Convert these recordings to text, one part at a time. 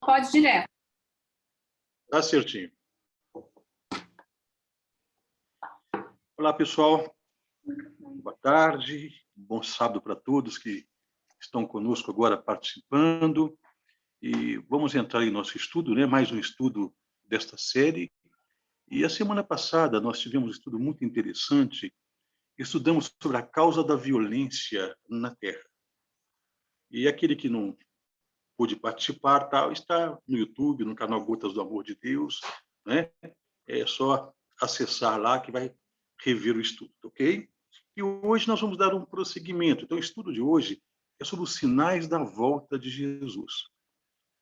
pode ir direto. Tá certinho. Olá, pessoal. Boa tarde. Bom sábado para todos que estão conosco agora participando. E vamos entrar em nosso estudo, né? Mais um estudo desta série. E a semana passada nós tivemos um estudo muito interessante. Estudamos sobre a causa da violência na Terra. E aquele que não pôde participar, tal, está no YouTube, no canal Gotas do Amor de Deus, né? É só acessar lá que vai rever o estudo, ok? E hoje nós vamos dar um prosseguimento. Então, o estudo de hoje é sobre os sinais da volta de Jesus.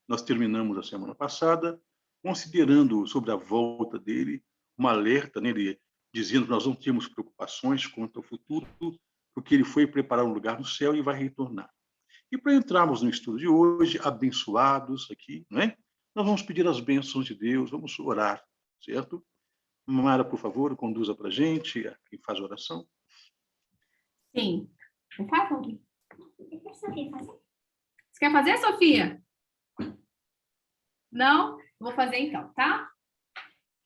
Nós terminamos a semana passada considerando sobre a volta dele, um alerta nele, dizendo que nós não temos preocupações quanto ao futuro, porque ele foi preparar um lugar no céu e vai retornar. E para entrarmos no estudo de hoje, abençoados aqui, né? Nós vamos pedir as bênçãos de Deus, vamos orar, certo? Mara, por favor, conduza para a gente, quem faz a oração. Sim. Por favor. Você quer fazer, Sofia? Não? Vou fazer então, tá?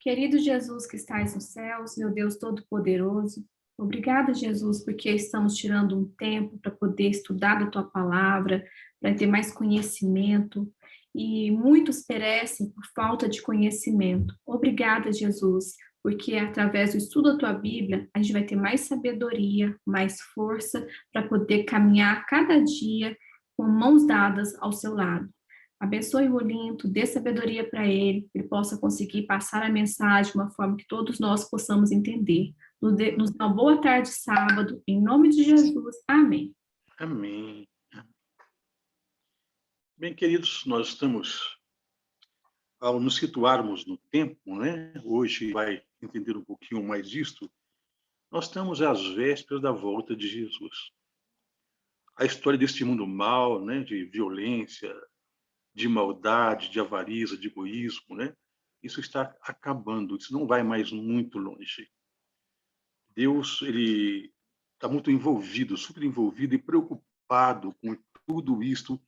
Querido Jesus que estás nos céus, meu Deus Todo-Poderoso, obrigada, Jesus, porque estamos tirando um tempo para poder estudar a Tua Palavra, para ter mais conhecimento, e muitos perecem por falta de conhecimento. Obrigada, Jesus, porque através do estudo da Tua Bíblia, a gente vai ter mais sabedoria, mais força para poder caminhar cada dia com mãos dadas ao seu lado. Abençoe o Olinto, dê sabedoria para ele, que ele possa conseguir passar a mensagem de uma forma que todos nós possamos entender. Nos dê uma boa tarde sábado, em nome de Jesus. Amém. Amém. Bem, queridos, nós estamos, ao nos situarmos no tempo, né? Hoje vai entender um pouquinho mais disto. Nós estamos às vésperas da volta de Jesus. A história deste mundo mal, né? De violência, de maldade, de avariza, de egoísmo, né? Isso está acabando, isso não vai mais muito longe. Deus, ele está muito envolvido, super envolvido e preocupado com tudo isto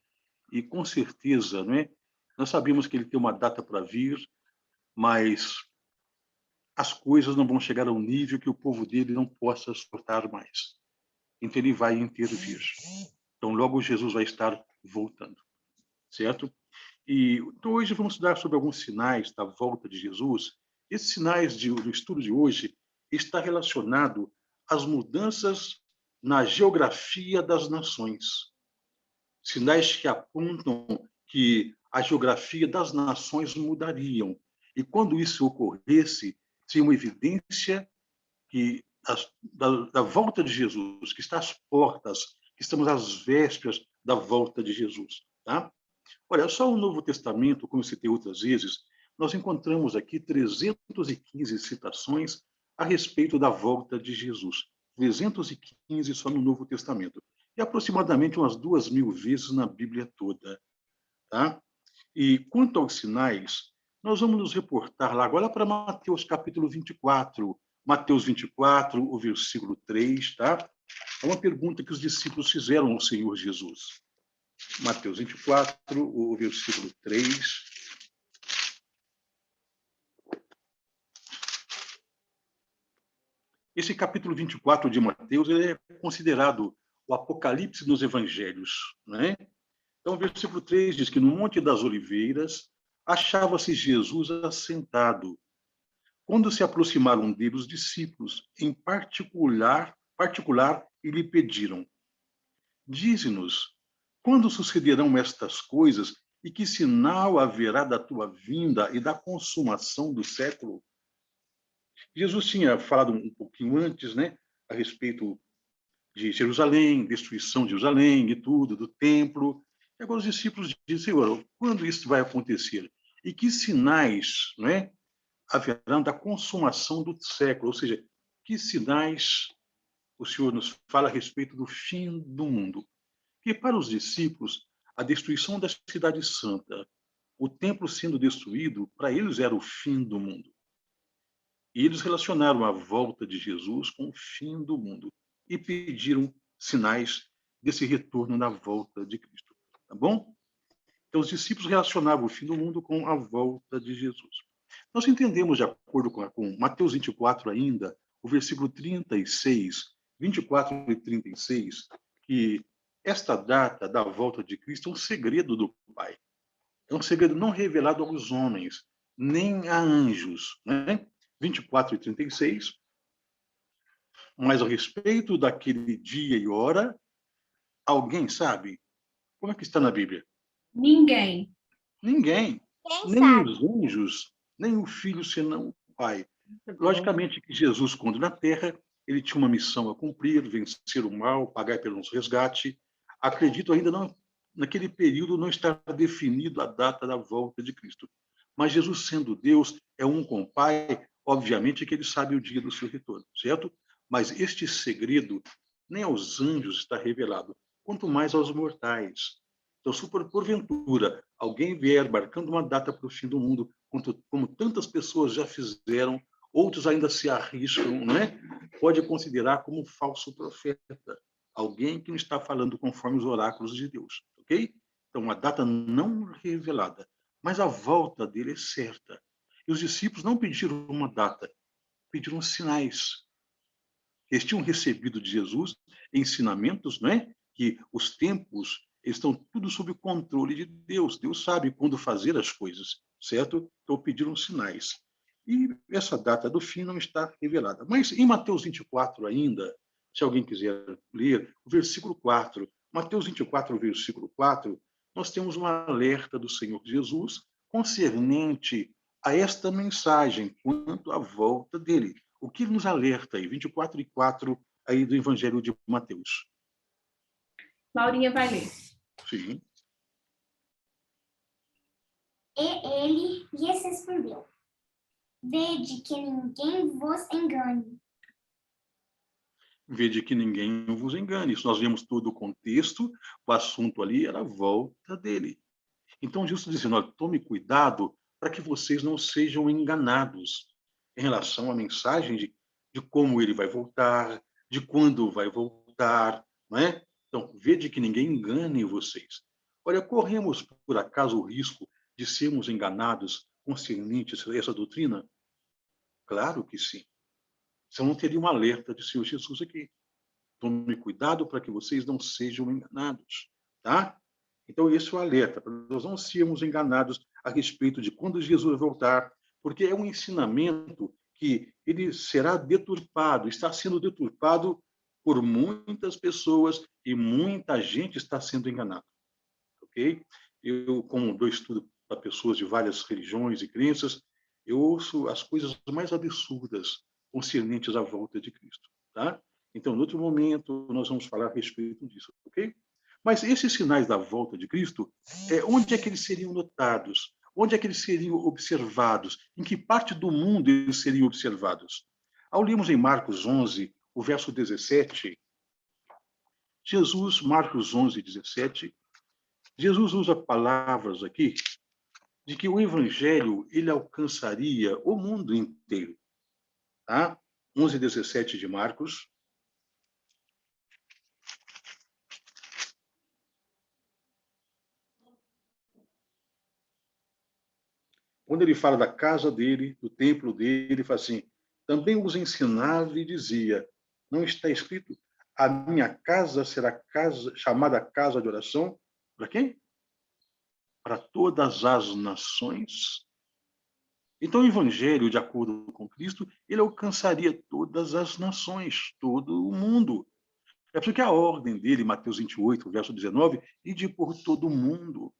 e com certeza, não é? Nós sabemos que ele tem uma data para vir, mas as coisas não vão chegar ao nível que o povo dele não possa suportar mais. Então ele vai intervir. Então logo Jesus vai estar voltando, certo? E então, hoje vamos estudar sobre alguns sinais da volta de Jesus. Esses sinais do estudo de hoje está relacionado às mudanças na geografia das nações. Sinais que apontam que a geografia das nações mudariam. E quando isso ocorresse, seria uma evidência que da volta de Jesus, que está às portas, que estamos às vésperas da volta de Jesus, tá? Olha, só o Novo Testamento, como eu citei outras vezes, nós encontramos aqui 315 citações a respeito da volta de Jesus. 315 só no Novo Testamento. E aproximadamente umas 2.000 vezes na Bíblia toda. Tá? E quanto aos sinais, nós vamos nos reportar lá agora para Mateus capítulo 24. Mateus 24, o versículo 3, tá? É uma pergunta que os discípulos fizeram ao Senhor Jesus. Mateus 24, o versículo 3. Esse capítulo 24 de Mateus ele é considerado o Apocalipse dos Evangelhos, né? Então, o versículo 3 diz que no Monte das Oliveiras achava-se Jesus assentado. Quando se aproximaram dele os discípulos, em particular e lhe pediram: dize-nos, quando sucederão estas coisas e que sinal haverá da tua vinda e da consumação do século? Jesus tinha falado um pouquinho antes, né, a respeito de Jerusalém, destruição de Jerusalém e tudo, do templo. E agora os discípulos dizem: Senhor, quando isso vai acontecer? E que sinais, né, haverão da consumação do século? Ou seja, que sinais o Senhor nos fala a respeito do fim do mundo? Que para os discípulos, a destruição da cidade santa, o templo sendo destruído, para eles era o fim do mundo. E eles relacionaram a volta de Jesus com o fim do mundo e pediram sinais desse retorno na volta de Cristo. Tá bom? Então, os discípulos relacionavam o fim do mundo com a volta de Jesus. Nós entendemos, de acordo com Mateus 24 ainda, o versículo 36, 24 e 36, que esta data da volta de Cristo é um segredo do Pai. É um segredo não revelado aos homens, nem a anjos. Né? 24 e 36. Mas a respeito daquele dia e hora, alguém sabe? Como é que está na Bíblia? Ninguém. Ninguém. Quem Nem sabe? os anjos, nem o Filho, senão o Pai. Logicamente que Jesus, quando na Terra, ele tinha uma missão a cumprir, vencer o mal, pagar pelos resgate. Acredito ainda não, naquele período não está definido a data da volta de Cristo. Mas Jesus, sendo Deus, é um com o Pai, obviamente que ele sabe o dia do seu retorno, certo? Mas este segredo nem aos anjos está revelado, quanto mais aos mortais. Então, se porventura alguém vier marcando uma data para o fim do mundo, como tantas pessoas já fizeram, outros ainda se arriscam, não é? Pode considerar como um falso profeta, alguém que não está falando conforme os oráculos de Deus, ok? Então, uma data não revelada, mas a volta dele é certa. E os discípulos não pediram uma data, pediram sinais. Eles tinham recebido de Jesus ensinamentos, não é? Que os tempos estão tudo sob o controle de Deus. Deus sabe quando fazer as coisas, certo? Então pediram sinais. E essa data do fim não está revelada. Mas em Mateus 24 ainda, se alguém quiser ler, o versículo 4, Mateus 24, versículo 4, nós temos um alerta do Senhor Jesus concernente a esta mensagem quanto à volta dele. O que nos alerta aí? 24 e 4 aí do Evangelho de Mateus. Laurinha vai ler. Sim. E ele lhes respondeu: Vede que ninguém vos engane. Vede que ninguém vos engane. Isso nós vemos todo o contexto, o assunto ali era a volta dele. Então, Jesus está dizendo, olha, tome cuidado para que vocês não sejam enganados em relação à mensagem de como ele vai voltar, de quando vai voltar, não é? Então, vede que ninguém engane vocês. Olha, corremos, por acaso, o risco de sermos enganados concernentes a essa doutrina? Claro que sim. Senão não teria um alerta de Senhor Jesus aqui. Tome cuidado para que vocês não sejam enganados, tá? Então, esse é o alerta, para nós não sermos enganados a respeito de quando Jesus vai voltar, porque é um ensinamento que ele será deturpado, está sendo deturpado por muitas pessoas e muita gente está sendo enganada, ok? Eu, como dou estudo para pessoas de várias religiões e crenças, eu ouço as coisas mais absurdas concernentes à volta de Cristo, tá? Então, no outro momento, nós vamos falar a respeito disso, ok? Mas esses sinais da volta de Cristo, onde é que eles seriam notados? Onde é que eles seriam observados? Em que parte do mundo eles seriam observados? Ao lermos em Marcos 11, o verso 17, Jesus, Marcos 11, 17, Jesus usa palavras aqui de que o evangelho ele alcançaria o mundo inteiro. Tá? 11, 17 de Marcos. Quando ele fala da casa dele, do templo dele, ele fala assim, também os ensinava e dizia, não está escrito, a minha casa será casa, chamada casa de oração, para quem? Para todas as nações. Então, o evangelho, de acordo com Cristo, ele alcançaria todas as nações, todo o mundo. É porque a ordem dele, Mateus 28, verso 19, é de por todo o mundo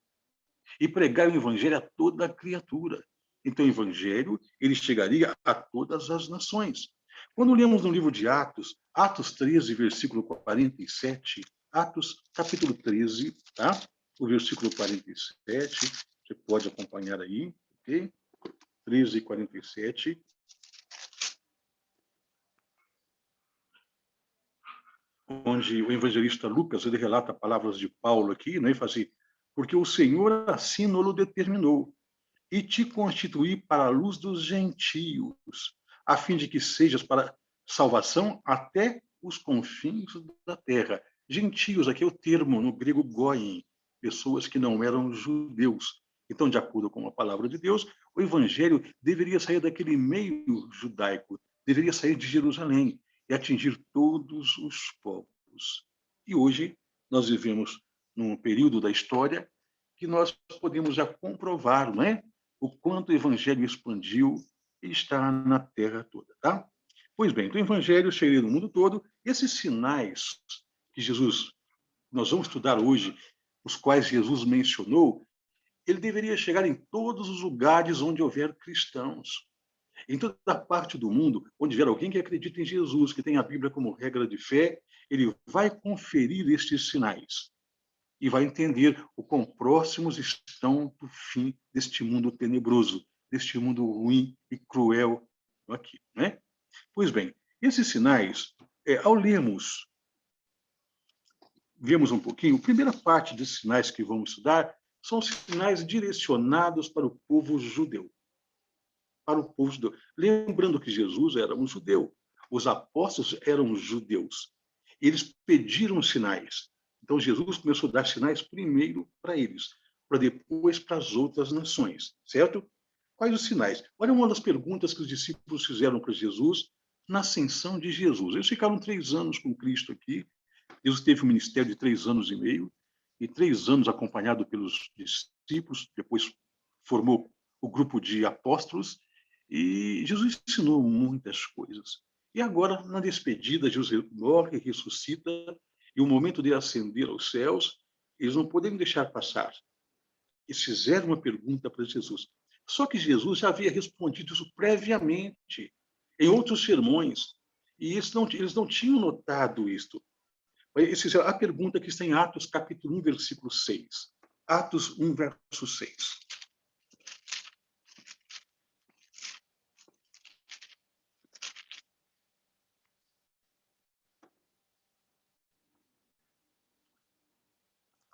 e pregar o evangelho a toda a criatura. Então, o evangelho, ele chegaria a todas as nações. Quando lemos no livro de Atos, Atos 13, versículo 47, Atos, capítulo 13, tá? O versículo 47, você pode acompanhar aí, ok? 13, 47. Onde o evangelista Lucas ele relata palavras de Paulo aqui, né, e fala assim, porque o Senhor assim nos determinou, e te constituí para a luz dos gentios, a fim de que sejas para salvação até os confins da terra. Gentios, aqui é o termo no grego goim, pessoas que não eram judeus. Então, de acordo com a palavra de Deus, o evangelho deveria sair daquele meio judaico, deveria sair de Jerusalém e atingir todos os povos. E hoje nós vivemos num período da história que nós podemos já comprovar, não é? O quanto o evangelho expandiu e está na terra toda, tá? Pois bem, então o evangelho chega no mundo todo. Esses sinais que nós vamos estudar hoje, os quais Jesus mencionou, ele deveria chegar em todos os lugares onde houver cristãos. Em toda parte do mundo, onde houver alguém que acredita em Jesus, que tem a Bíblia como regra de fé, ele vai conferir estes sinais e vai entender o quão próximos estão do fim deste mundo tenebroso, deste mundo ruim e cruel aqui, né? Pois bem, esses sinais, ao lermos, vemos um pouquinho, a primeira parte dos sinais que vamos estudar são sinais direcionados para o povo judeu. Para o povo judeu. Lembrando que Jesus era um judeu, os apóstolos eram judeus. Eles pediram sinais. Então, Jesus começou a dar sinais primeiro para eles, para depois para as outras nações, certo? Quais os sinais? Olha uma das perguntas que os discípulos fizeram para Jesus na ascensão de Jesus. Eles ficaram 3 anos com Cristo aqui. Jesus teve um ministério de 3 anos e meio, e 3 anos acompanhado pelos discípulos, depois formou o grupo de apóstolos, e Jesus ensinou muitas coisas. E agora, na despedida, Jesus morre, ressuscita, e o momento de ascender aos céus, eles não poderiam deixar passar. Eles fizeram uma pergunta para Jesus. Só que Jesus já havia respondido isso previamente, em outros sermões, e eles não tinham notado isto. Essa é a pergunta que está em Atos, capítulo 1, versículo 6. Atos 1, verso 6.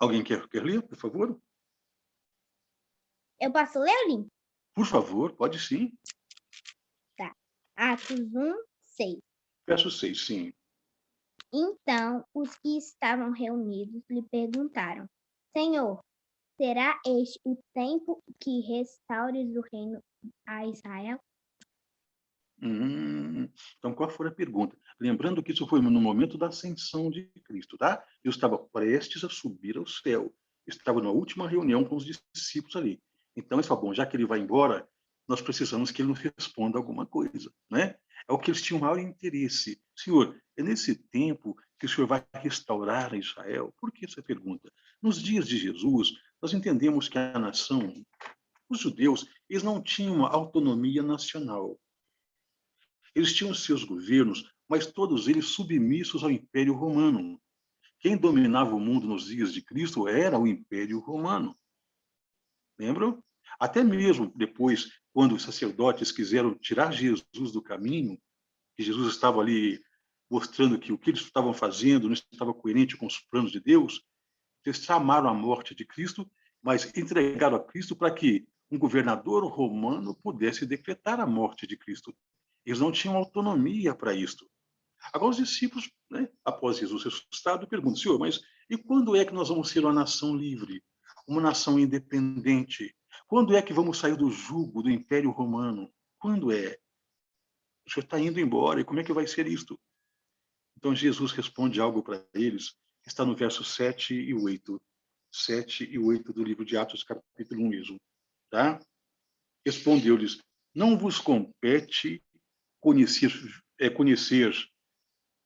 Alguém quer ler, por favor? Eu posso ler o link? Por favor, pode sim. Tá. Atos 1, 6. Verso 6, sim. Então, os que estavam reunidos lhe perguntaram: Senhor, será este o tempo que restaures o reino a Israel? Então, qual foi a pergunta? Lembrando que isso foi no momento da ascensão de Cristo, tá? Eu estava prestes a subir ao céu. Estava na última reunião com os discípulos ali. Então, eles falaram, bom, já que ele vai embora, nós precisamos que ele nos responda alguma coisa, né? É o que eles tinham maior interesse. Senhor, é nesse tempo que o Senhor vai restaurar Israel? Por que essa pergunta? Nos dias de Jesus, nós entendemos que a nação, os judeus, eles não tinham uma autonomia nacional. Eles tinham seus governos, mas todos eles submissos ao Império Romano. Quem dominava o mundo nos dias de Cristo era o Império Romano. Lembram? Até mesmo depois, quando os sacerdotes quiseram tirar Jesus do caminho, que Jesus estava ali mostrando que o que eles estavam fazendo não estava coerente com os planos de Deus, eles chamaram a morte de Cristo, mas entregaram a Cristo para que um governador romano pudesse decretar a morte de Cristo. Eles não tinham autonomia para isso. Agora, os discípulos, né, após Jesus ressuscitado, perguntam, Senhor, mas e quando é que nós vamos ser uma nação livre, uma nação independente? Quando é que vamos sair do jugo do Império Romano? Quando é? O Senhor está indo embora, e como é que vai ser isto? Então, Jesus responde algo para eles, que está no verso 7 e 8. 7 e 8 do livro de Atos, capítulo 1 mesmo. Tá? Respondeu-lhes, não vos compete conhecer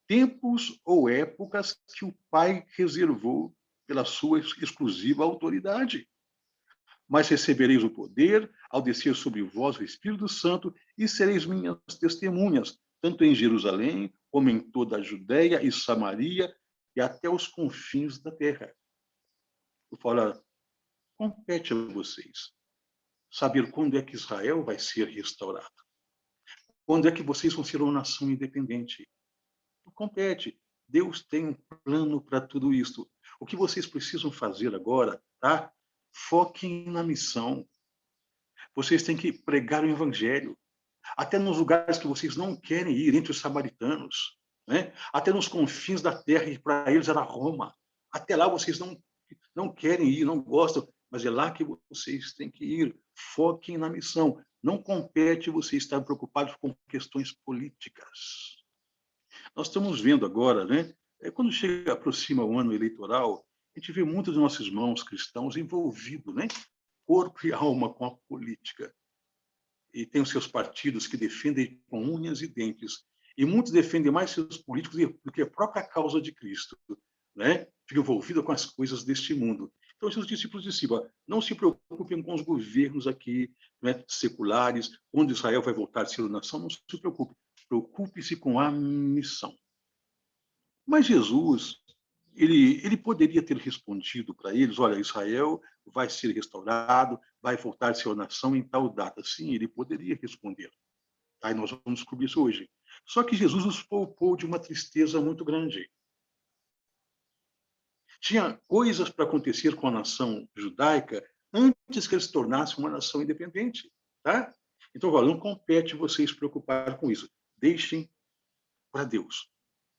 tempos ou épocas que o Pai reservou pela sua exclusiva autoridade. Mas recebereis o poder ao descer sobre vós o Espírito Santo e sereis minhas testemunhas, tanto em Jerusalém, como em toda a Judéia e Samaria e até os confins da terra. Eu falo, compete a vocês saber quando é que Israel vai ser restaurado. Quando é que vocês vão ser uma nação independente? Compete. Deus tem um plano para tudo isso. O que vocês precisam fazer agora, tá? Foquem na missão. Vocês têm que pregar o evangelho. Até nos lugares que vocês não querem ir, entre os samaritanos, né? Até nos confins da terra, e para eles era Roma. Até lá vocês não não querem ir, não gostam, mas é lá que vocês têm que ir. Foquem na missão. Não compete você estar preocupado com questões políticas. Nós estamos vendo agora, né? Quando aproxima o ano eleitoral, a gente vê muitos dos nossos irmãos cristãos envolvidos, né? Corpo e alma com a política. E tem os seus partidos que defendem com unhas e dentes. E muitos defendem mais seus políticos do que a própria causa de Cristo, né? Fica envolvido com as coisas deste mundo. Então, os seus discípulos disseram, não se preocupem com os governos aqui, né, seculares, quando Israel vai voltar a ser nação, não se preocupe. Preocupe-se com a missão. Mas Jesus, ele poderia ter respondido para eles, olha, Israel vai ser restaurado, vai voltar a ser uma nação em tal data. Sim, ele poderia responder. Tá? E nós vamos descobrir isso hoje. Só que Jesus os poupou de uma tristeza muito grande. Tinha coisas para acontecer com a nação judaica antes que eles se tornassem uma nação independente. Tá? Então, não compete vocês se preocupar com isso. Deixem para Deus.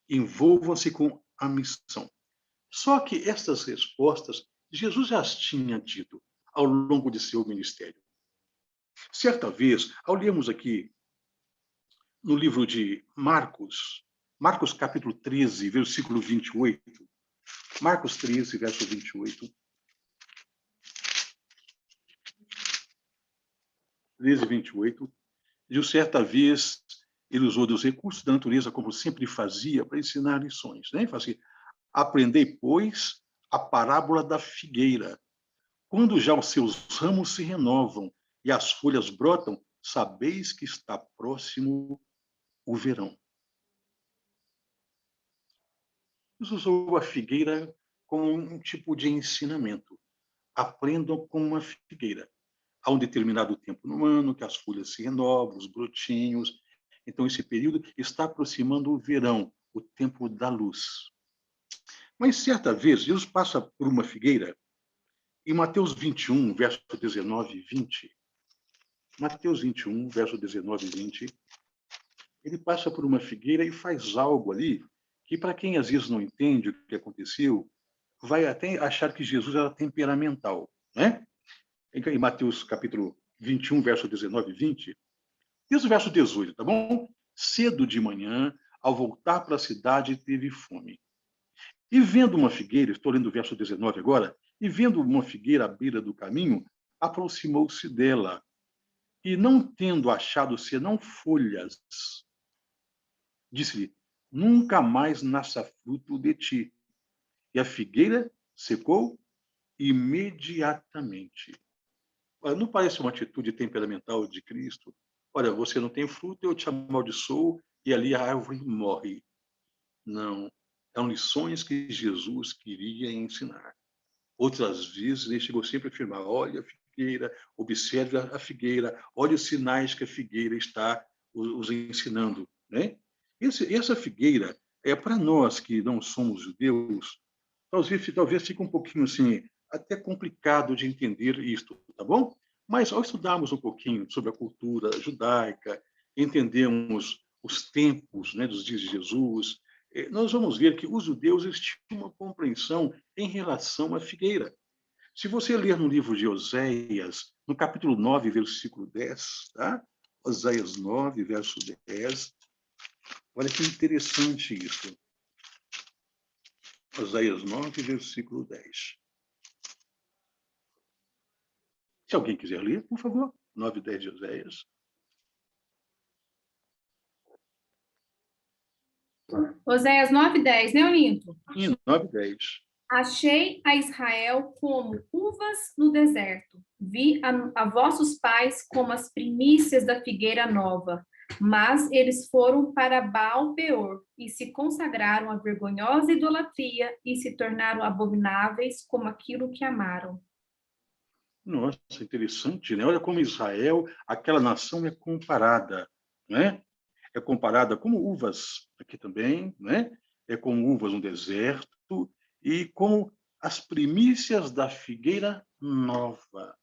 Envolvam-se com a missão. Só que essas respostas, Jesus já as tinha dito ao longo de seu ministério. Certa vez, ao lermos aqui no livro de Marcos, Marcos capítulo 13, versículo 28, Marcos 13, verso 28, 13, 28, diz, certa vez, ele usou dos recursos da natureza, como sempre fazia, para ensinar lições. Né? Fazia, aprendei, pois, a parábola da figueira. Quando já os seus ramos se renovam e as folhas brotam, sabeis que está próximo o verão. Jesus usou a figueira como um tipo de ensinamento. Aprendam com uma figueira. Há um determinado tempo no ano que as folhas se renovam, os brotinhos. Então, esse período está aproximando o verão, o tempo da luz. Mas, certa vez, Jesus passa por uma figueira, em Mateus 21, verso 19 e 20, Mateus 21, verso 19 e 20, ele passa por uma figueira e faz algo ali que, para quem às vezes não entende o que aconteceu, vai até achar que Jesus era temperamental. Né? Em Mateus capítulo 21, verso 19 e 20, diz o verso 18, tá bom? Cedo de manhã, ao voltar para a cidade, teve fome. E vendo uma figueira, estou lendo o verso 19 agora, e vendo uma figueira à beira do caminho, aproximou-se dela. E não tendo achado senão folhas, disse-lhe, nunca mais nasça fruto de ti. E a figueira secou imediatamente. Olha, não parece uma atitude temperamental de Cristo? Olha, você não tem fruto, eu te amaldiçoo, e ali a árvore morre. Não. Eram lições que Jesus queria ensinar. Outras vezes, ele chegou sempre a afirmar, olha a figueira, observe a figueira, olha os sinais que a figueira está os ensinando. Né? Essa figueira, para nós que não somos judeus, talvez fique um pouquinho assim, até complicado de entender isto, tá bom? Mas ao estudarmos um pouquinho sobre a cultura judaica, entendemos os tempos, né, dos dias de Jesus, nós vamos ver que os judeus eles tinham uma compreensão em relação à figueira. Se você ler no livro de Oséias, no capítulo 9, versículo 10, tá? Oséias 9, verso 10, olha que interessante isso. Oséias 9, versículo 10. Se alguém quiser ler, por favor, 9 e 10 de Oséias. Oséias 9:10, né, Olinto? Sim, 9 e 10. Achei a Israel como uvas no deserto. Vi a vossos pais como as primícias da figueira nova. Mas eles foram para Baal-peor e se consagraram à vergonhosa idolatria e se tornaram abomináveis como aquilo que amaram. Nossa, interessante, né? Olha como Israel, aquela nação é comparada, né? É comparada como uvas aqui também, né? É como uvas no deserto e como as primícias da figueira nova.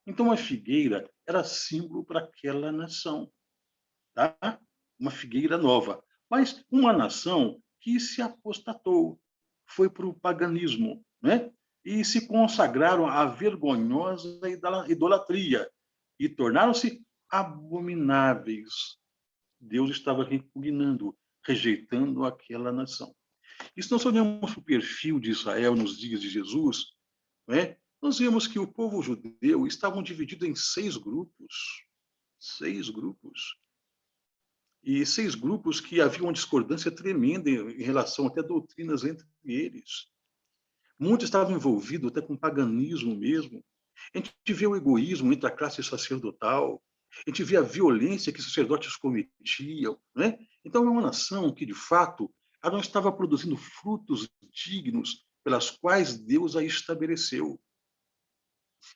Então a figueira era símbolo para aquela nação, tá? Uma figueira nova, mas uma nação que se apostatou, foi para o paganismo, né? e se consagraram à vergonhosa idolatria e tornaram-se abomináveis. Deus estava repugnando, rejeitando aquela nação. E se nós olhamos para o perfil de Israel nos dias de Jesus, não é? Nós vemos que o povo judeu estava dividido em 6 grupos. 6 grupos. E 6 grupos que havia uma discordância tremenda em relação até a doutrinas entre eles. Muitos estavam envolvidos até com paganismo mesmo. A gente vê o egoísmo entre a classe sacerdotal, a gente vê a violência que os sacerdotes cometiam. Né? Então, é uma nação que, de fato, ela não estava produzindo frutos dignos pelas quais Deus a estabeleceu.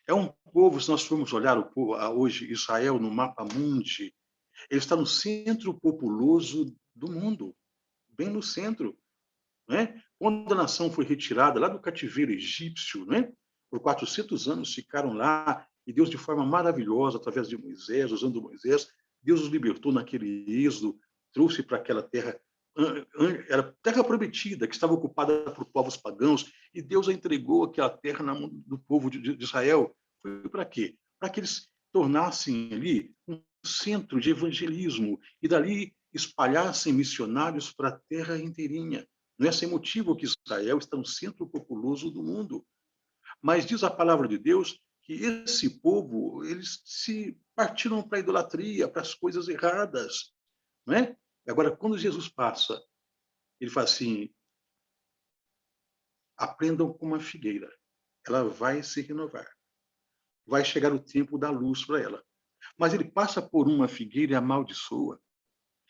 É um povo, se nós formos olhar o povo, hoje Israel no mapa mundi, ele está no centro populoso do mundo, bem no centro. Né? Quando a nação foi retirada lá do cativeiro egípcio, né? Por 400 anos ficaram lá, e Deus, de forma maravilhosa, através de Moisés, usando Moisés, Deus os libertou naquele êxodo, trouxe para aquela terra, era terra prometida, que estava ocupada por povos pagãos, e Deus a entregou aquela terra na mão do povo de Israel. Foi para quê? Para que eles tornassem ali um centro de evangelismo, e dali espalhassem missionários para a terra inteirinha. Não é sem motivo que Israel está no centro populoso do mundo. Mas diz a palavra de Deus que esse povo, eles se partiram para a idolatria, para as coisas erradas. Não é? Agora, quando Jesus passa, ele fala assim, aprendam como a figueira. Ela vai se renovar. Vai chegar o tempo da luz para ela. Mas ele passa por uma figueira e amaldiçoa.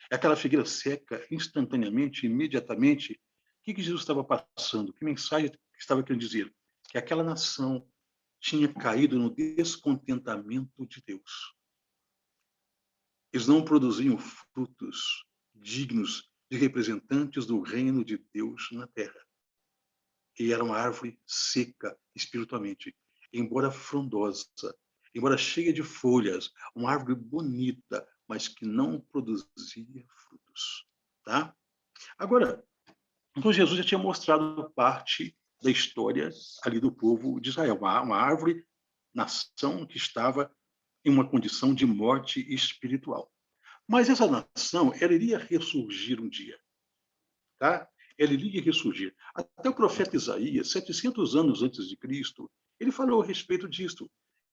Aquela figueira seca instantaneamente, imediatamente. O que Jesus estava passando? Que mensagem estava querendo dizer? Que aquela nação tinha caído no descontentamento de Deus. Eles não produziam frutos dignos de representantes do reino de Deus na terra. E era uma árvore seca espiritualmente, embora frondosa, embora cheia de folhas, uma árvore bonita, mas que não produzia frutos. Tá? Agora, então Jesus já tinha mostrado parte da história ali do povo de Israel, uma árvore, nação que estava em uma condição de morte espiritual. Mas essa nação, ela iria ressurgir um dia, tá? Ela iria ressurgir. Até o profeta Isaías, 700 anos antes de Cristo, ele falou a respeito disso.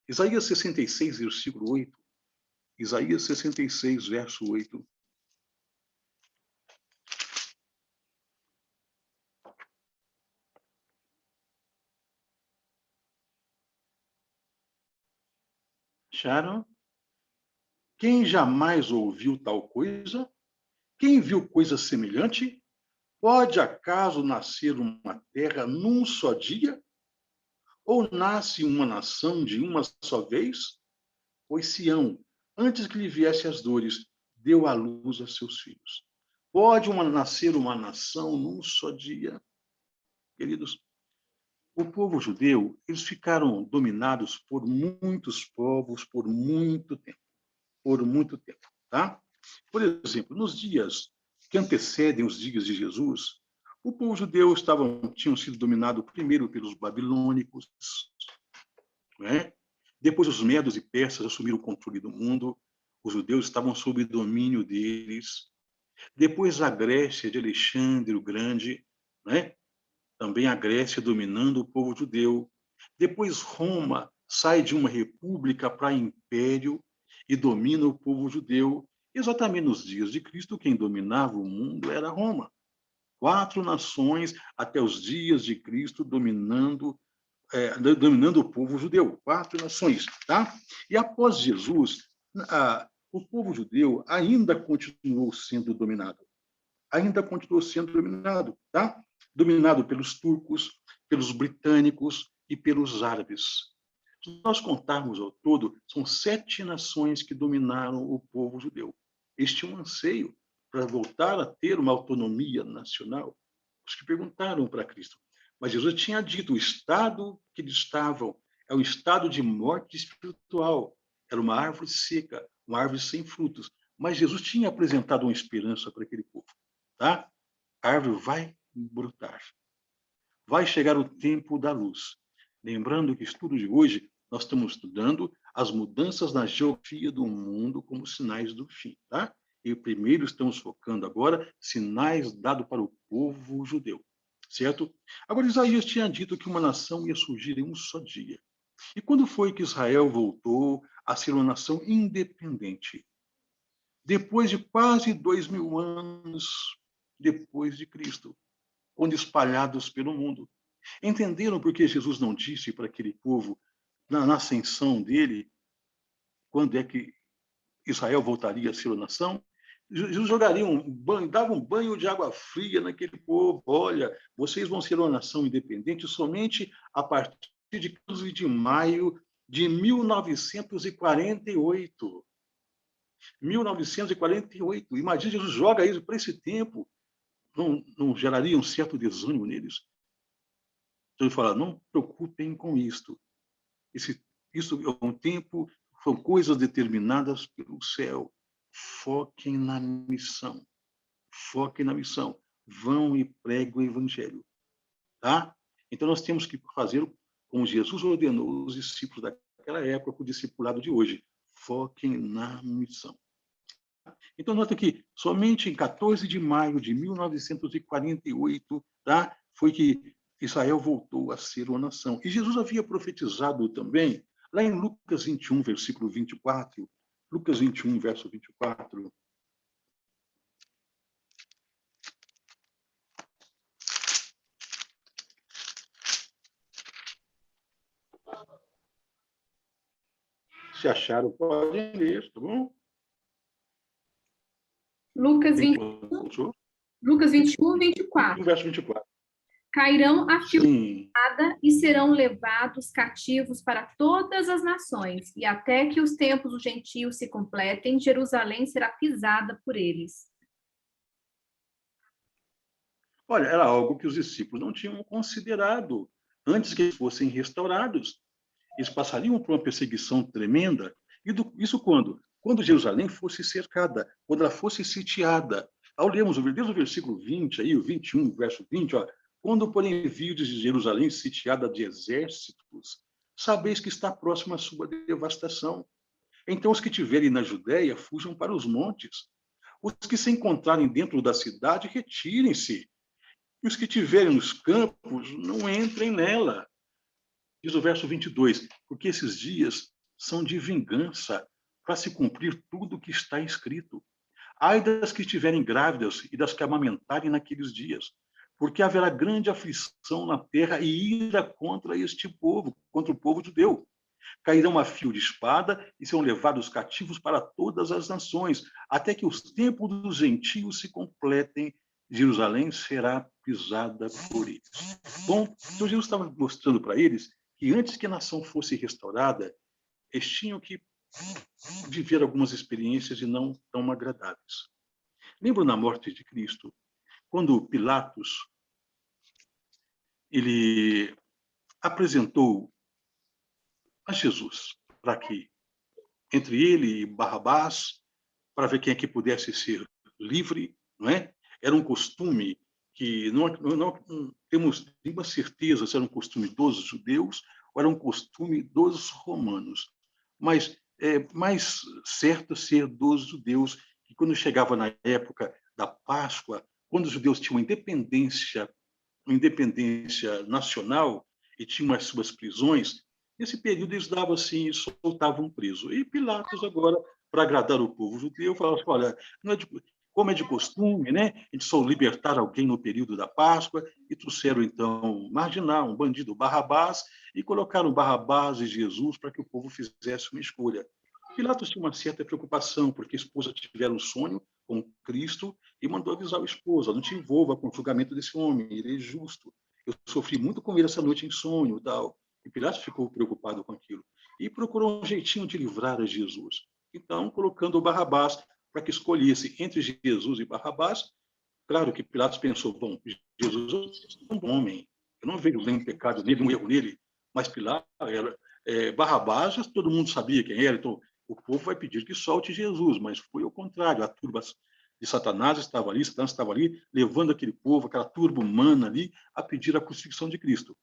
Isaías 66, versículo 8. Isaías 66, verso 8. Acharam? Quem jamais ouviu tal coisa? Quem viu coisa semelhante? Pode acaso nascer uma terra num só dia? Ou nasce uma nação de uma só vez? Pois Sião, antes que lhe viessem as dores, deu à luz a seus filhos. Pode nascer uma nação num só dia? Queridos, o povo judeu, eles ficaram dominados por muitos povos por muito tempo. Por muito tempo, tá? Por exemplo, nos dias que antecedem os dias de Jesus, o povo judeu tinham sido dominado primeiro pelos babilônicos, né? Depois os medos e persas assumiram o controle do mundo, os judeus estavam sob o domínio deles. Depois a Grécia de Alexandre o Grande, né? Também a Grécia dominando o povo judeu. Depois Roma sai de uma república para império e domina o povo judeu. Exatamente nos dias de Cristo, quem dominava o mundo era Roma. 4 nações até os dias de Cristo dominando o povo judeu. 4 nações, tá? E após Jesus, o povo judeu ainda continuou sendo dominado. Ainda continuou sendo dominado, tá? Dominado pelos turcos, pelos britânicos e pelos árabes. Se nós contarmos ao todo, são 7 nações que dominaram o povo judeu. Eles tinham um anseio para voltar a ter uma autonomia nacional. Os que perguntaram para Cristo. Mas Jesus tinha dito, o estado que eles estavam é um estado de morte espiritual. Era uma árvore seca, uma árvore sem frutos. Mas Jesus tinha apresentado uma esperança para aquele povo. Tá? A árvore vai brotar. Vai chegar o tempo da luz. Lembrando que o estudo de hoje, nós estamos estudando as mudanças na geografia do mundo como sinais do fim, tá? E primeiro estamos focando agora sinais dados para o povo judeu, certo? Agora, Isaías tinha dito que uma nação ia surgir em um só dia. E quando foi que Israel voltou a ser uma nação independente? Depois de quase 2000 anos depois de Cristo, onde espalhados pelo mundo. Entenderam por que Jesus não disse para aquele povo, na ascensão dele, quando é que Israel voltaria a ser uma nação? Jesus jogaria um banho, dava um banho de água fria naquele povo. Olha, vocês vão ser uma nação independente somente a partir de 15 de maio de 1948. 1948. Imagina, Jesus joga isso para esse tempo. Não geraria um certo desânimo neles? Então ele fala, não preocupem com isto. Isso é um tempo, são coisas determinadas pelo céu. Foquem na missão. Foquem na missão. Vão e preguem o evangelho. Tá? Então nós temos que fazer como Jesus ordenou os discípulos daquela época com o discipulado de hoje. Foquem na missão. Então, nota que somente em 14 de maio de 1948, tá, foi que Israel voltou a ser uma nação. E Jesus havia profetizado também, lá em Lucas 21, versículo 24, Lucas 21, verso 24. Se acharam, podem ler, tá bom? Lucas 21, 24. Verso 24. Cairão a fio Sim. e serão levados cativos para todas as nações, e até que os tempos dos gentios se completem, Jerusalém será pisada por eles. Olha, era algo que os discípulos não tinham considerado antes que eles fossem restaurados. Eles passariam por uma perseguição tremenda. E isso quando? Quando Jerusalém fosse cercada, quando ela fosse sitiada. Ao lermos desde o versículo 20, aí, o 21, verso 20, ó, quando, porém, vides Jerusalém sitiada de exércitos, sabeis que está próxima a sua devastação. Então, os que estiverem na Judéia, fujam para os montes. Os que se encontrarem dentro da cidade, retirem-se. E os que estiverem nos campos, não entrem nela. Diz o verso 22, porque esses dias são de vingança, para se cumprir tudo o que está escrito. Ai das que estiverem grávidas e das que amamentarem naqueles dias, porque haverá grande aflição na terra e ira contra este povo, contra o povo judeu. Cairão a fio de espada e serão levados cativos para todas as nações, até que os tempos dos gentios se completem. Jerusalém será pisada por eles. Bom, então Jesus estava mostrando para eles que antes que a nação fosse restaurada, eles tinham que viver algumas experiências e não tão agradáveis. Lembro na morte de Cristo, quando Pilatos ele apresentou a Jesus para que entre ele e Barrabás, para ver quem é que pudesse ser livre, não é? Era um costume que não temos nenhuma certeza se era um costume dos judeus ou era um costume dos romanos, mas é mais certo ser dos judeus, que quando chegava na época da Páscoa, quando os judeus tinham uma independência nacional e tinham as suas prisões, nesse período eles davam assim, soltavam preso. E Pilatos agora, para agradar o povo judeu, falava assim, olha, não é como é de costume, né? A gente só libertar alguém no período da Páscoa, e trouxeram, então, marginal, um bandido Barrabás, e colocaram Barrabás e Jesus para que o povo fizesse uma escolha. Pilatos tinha uma certa preocupação, porque a esposa tivera um sonho com Cristo e mandou avisar a esposa, não te envolva com o julgamento desse homem, ele é justo. Eu sofri muito com ele essa noite em sonho, tal. E Pilatos ficou preocupado com aquilo. E procurou um jeitinho de livrar a Jesus. Então, colocando o Barrabás para que escolhesse entre Jesus e Barrabás. Claro que Pilatos pensou, bom, Jesus é um bom homem, eu não vejo nenhum pecado nele, um erro nele, mas Pilatos, Barrabás, todo mundo sabia quem era, então o povo vai pedir que solte Jesus, mas foi ao contrário, a turba de Satanás estava ali levando aquele povo, aquela turba humana ali, a pedir a crucifixão de Cristo.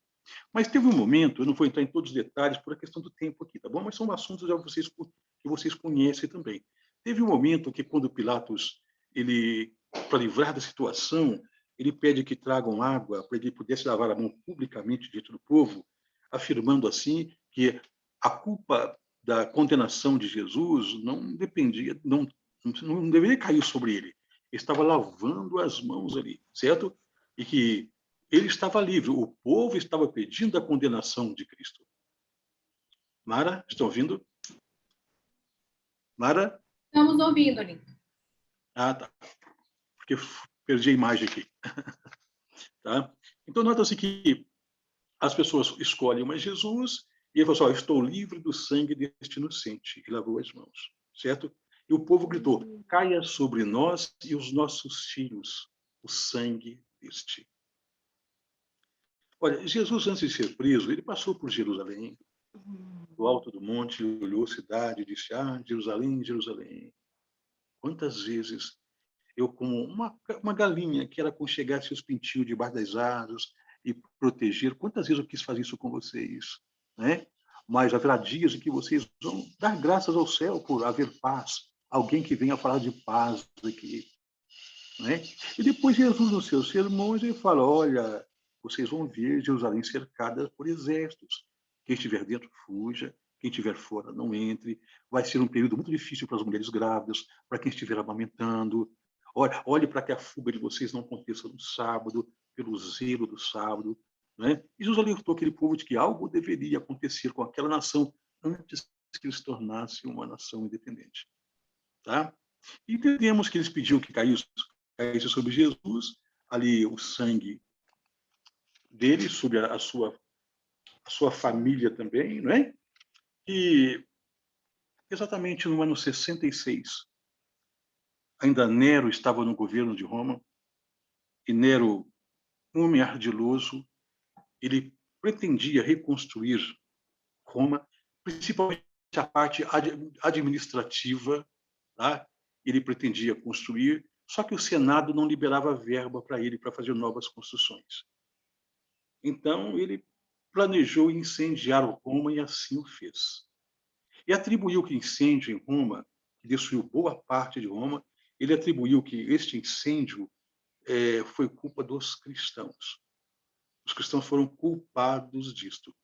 Mas teve um momento, eu não vou entrar em todos os detalhes por a questão do tempo aqui, tá bom? Mas são assuntos que vocês conhecem também. Teve um momento que quando Pilatos, para livrar da situação, ele pede que tragam água para ele pudesse lavar a mão publicamente diante do povo, afirmando assim que a culpa da condenação de Jesus não dependia, não deveria cair sobre ele. Ele estava lavando as mãos ali, certo? E que ele estava livre, o povo estava pedindo a condenação de Cristo. Mara, estão ouvindo? Mara? Estamos ouvindo, Lincoln. Ah, tá. Porque perdi a imagem aqui. Tá? Então, nota-se que as pessoas escolhem uma Jesus e ele falou assim, estou livre do sangue deste inocente. E lavou as mãos, certo? E o povo gritou, caia sobre nós e os nossos filhos o sangue deste. Olha, Jesus, antes de ser preso, ele passou por Jerusalém, do alto do monte, olhou a cidade e disse, Jerusalém, Jerusalém, quantas vezes eu, como uma galinha que ela aconchegasse os pintinhos debaixo das asas e proteger, quantas vezes eu quis fazer isso com vocês, né? Mas haverá dias em que vocês vão dar graças ao céu por haver paz, alguém que venha falar de paz aqui, né? E depois Jesus, nos seus sermões, ele fala, olha, vocês vão ver Jerusalém cercada por exércitos. Quem estiver dentro, fuja. Quem estiver fora, não entre. Vai ser um período muito difícil para as mulheres grávidas, para quem estiver amamentando. Olhe para que a fuga de vocês não aconteça no sábado, pelo zelo do sábado. Né? E Jesus alertou aquele povo de que algo deveria acontecer com aquela nação antes que eles se tornasse uma nação independente. Tá? E entendemos que eles pediam que caísse sobre Jesus, ali o sangue dele, sobre a sua família também, não é? E exatamente no ano 66, ainda Nero estava no governo de Roma, e Nero, um homem ardiloso, ele pretendia reconstruir Roma, principalmente a parte administrativa, tá? Ele pretendia construir, só que o Senado não liberava verba para ele para fazer novas construções. Então, ele planejou incendiar Roma e assim o fez. E atribuiu que incêndio em Roma, que destruiu boa parte de Roma, ele atribuiu que este incêndio foi culpa dos cristãos. Os cristãos foram culpados disto.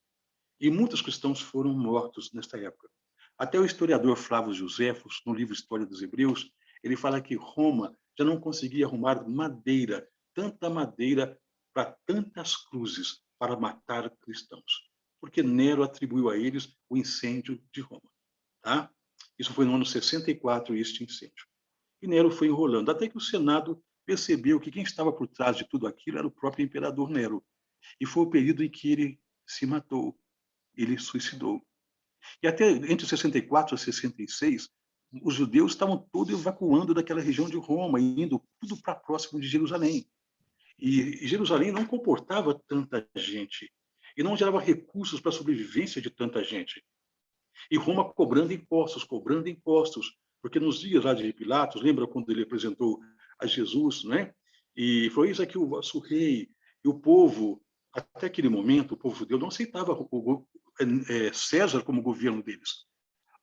E muitos cristãos foram mortos nesta época. Até o historiador Flávio Joséfos, no livro História dos Hebreus, ele fala que Roma já não conseguia arrumar madeira, tanta madeira para tantas cruzes para matar cristãos, porque Nero atribuiu a eles o incêndio de Roma. Tá? Isso foi no ano 64, este incêndio. E Nero foi enrolando, até que o Senado percebeu que quem estava por trás de tudo aquilo era o próprio imperador Nero. E foi o período em que ele se matou, ele suicidou. E até entre 64 e 66, os judeus estavam todos evacuando daquela região de Roma, indo tudo para próximo de Jerusalém. E Jerusalém não comportava tanta gente e não gerava recursos para a sobrevivência de tanta gente. E Roma cobrando impostos, porque nos dias lá de Pilatos, lembra quando ele apresentou a Jesus, né? E foi isso aqui o vosso rei. E o povo, até aquele momento, o povo judeu não aceitava César como governo deles.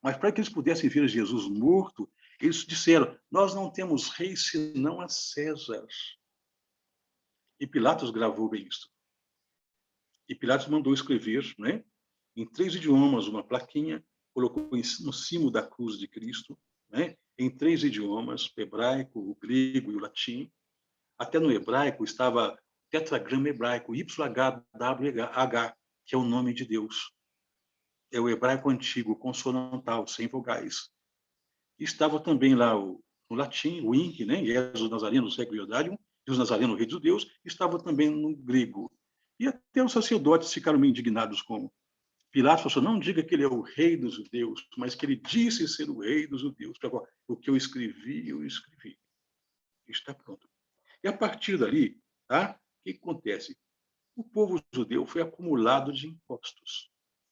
Mas para que eles pudessem ver Jesus morto, eles disseram, nós não temos rei senão a César. E Pilatos gravou bem isso. E Pilatos mandou escrever, né, em 3 idiomas, uma plaquinha, colocou no cimo da cruz de Cristo, né, em 3 idiomas, o hebraico, o grego e o latim. Até no hebraico estava tetragrama hebraico, YHWH, que é o nome de Deus. É o hebraico antigo, consonantal, sem vogais. E estava também lá no latim, o INC, né, Jesus Nazareno, Seco Iodalium, Jesus Nazareno, Rei dos Deus, estava também no grego. E até os sacerdotes ficaram meio indignados com Pilatos. Falou, não diga que ele é o rei dos judeus, mas que ele disse ser o rei dos judeus. O que eu escrevi. Está pronto. E a partir dali, tá? O que acontece? O povo judeu foi acumulado de impostos,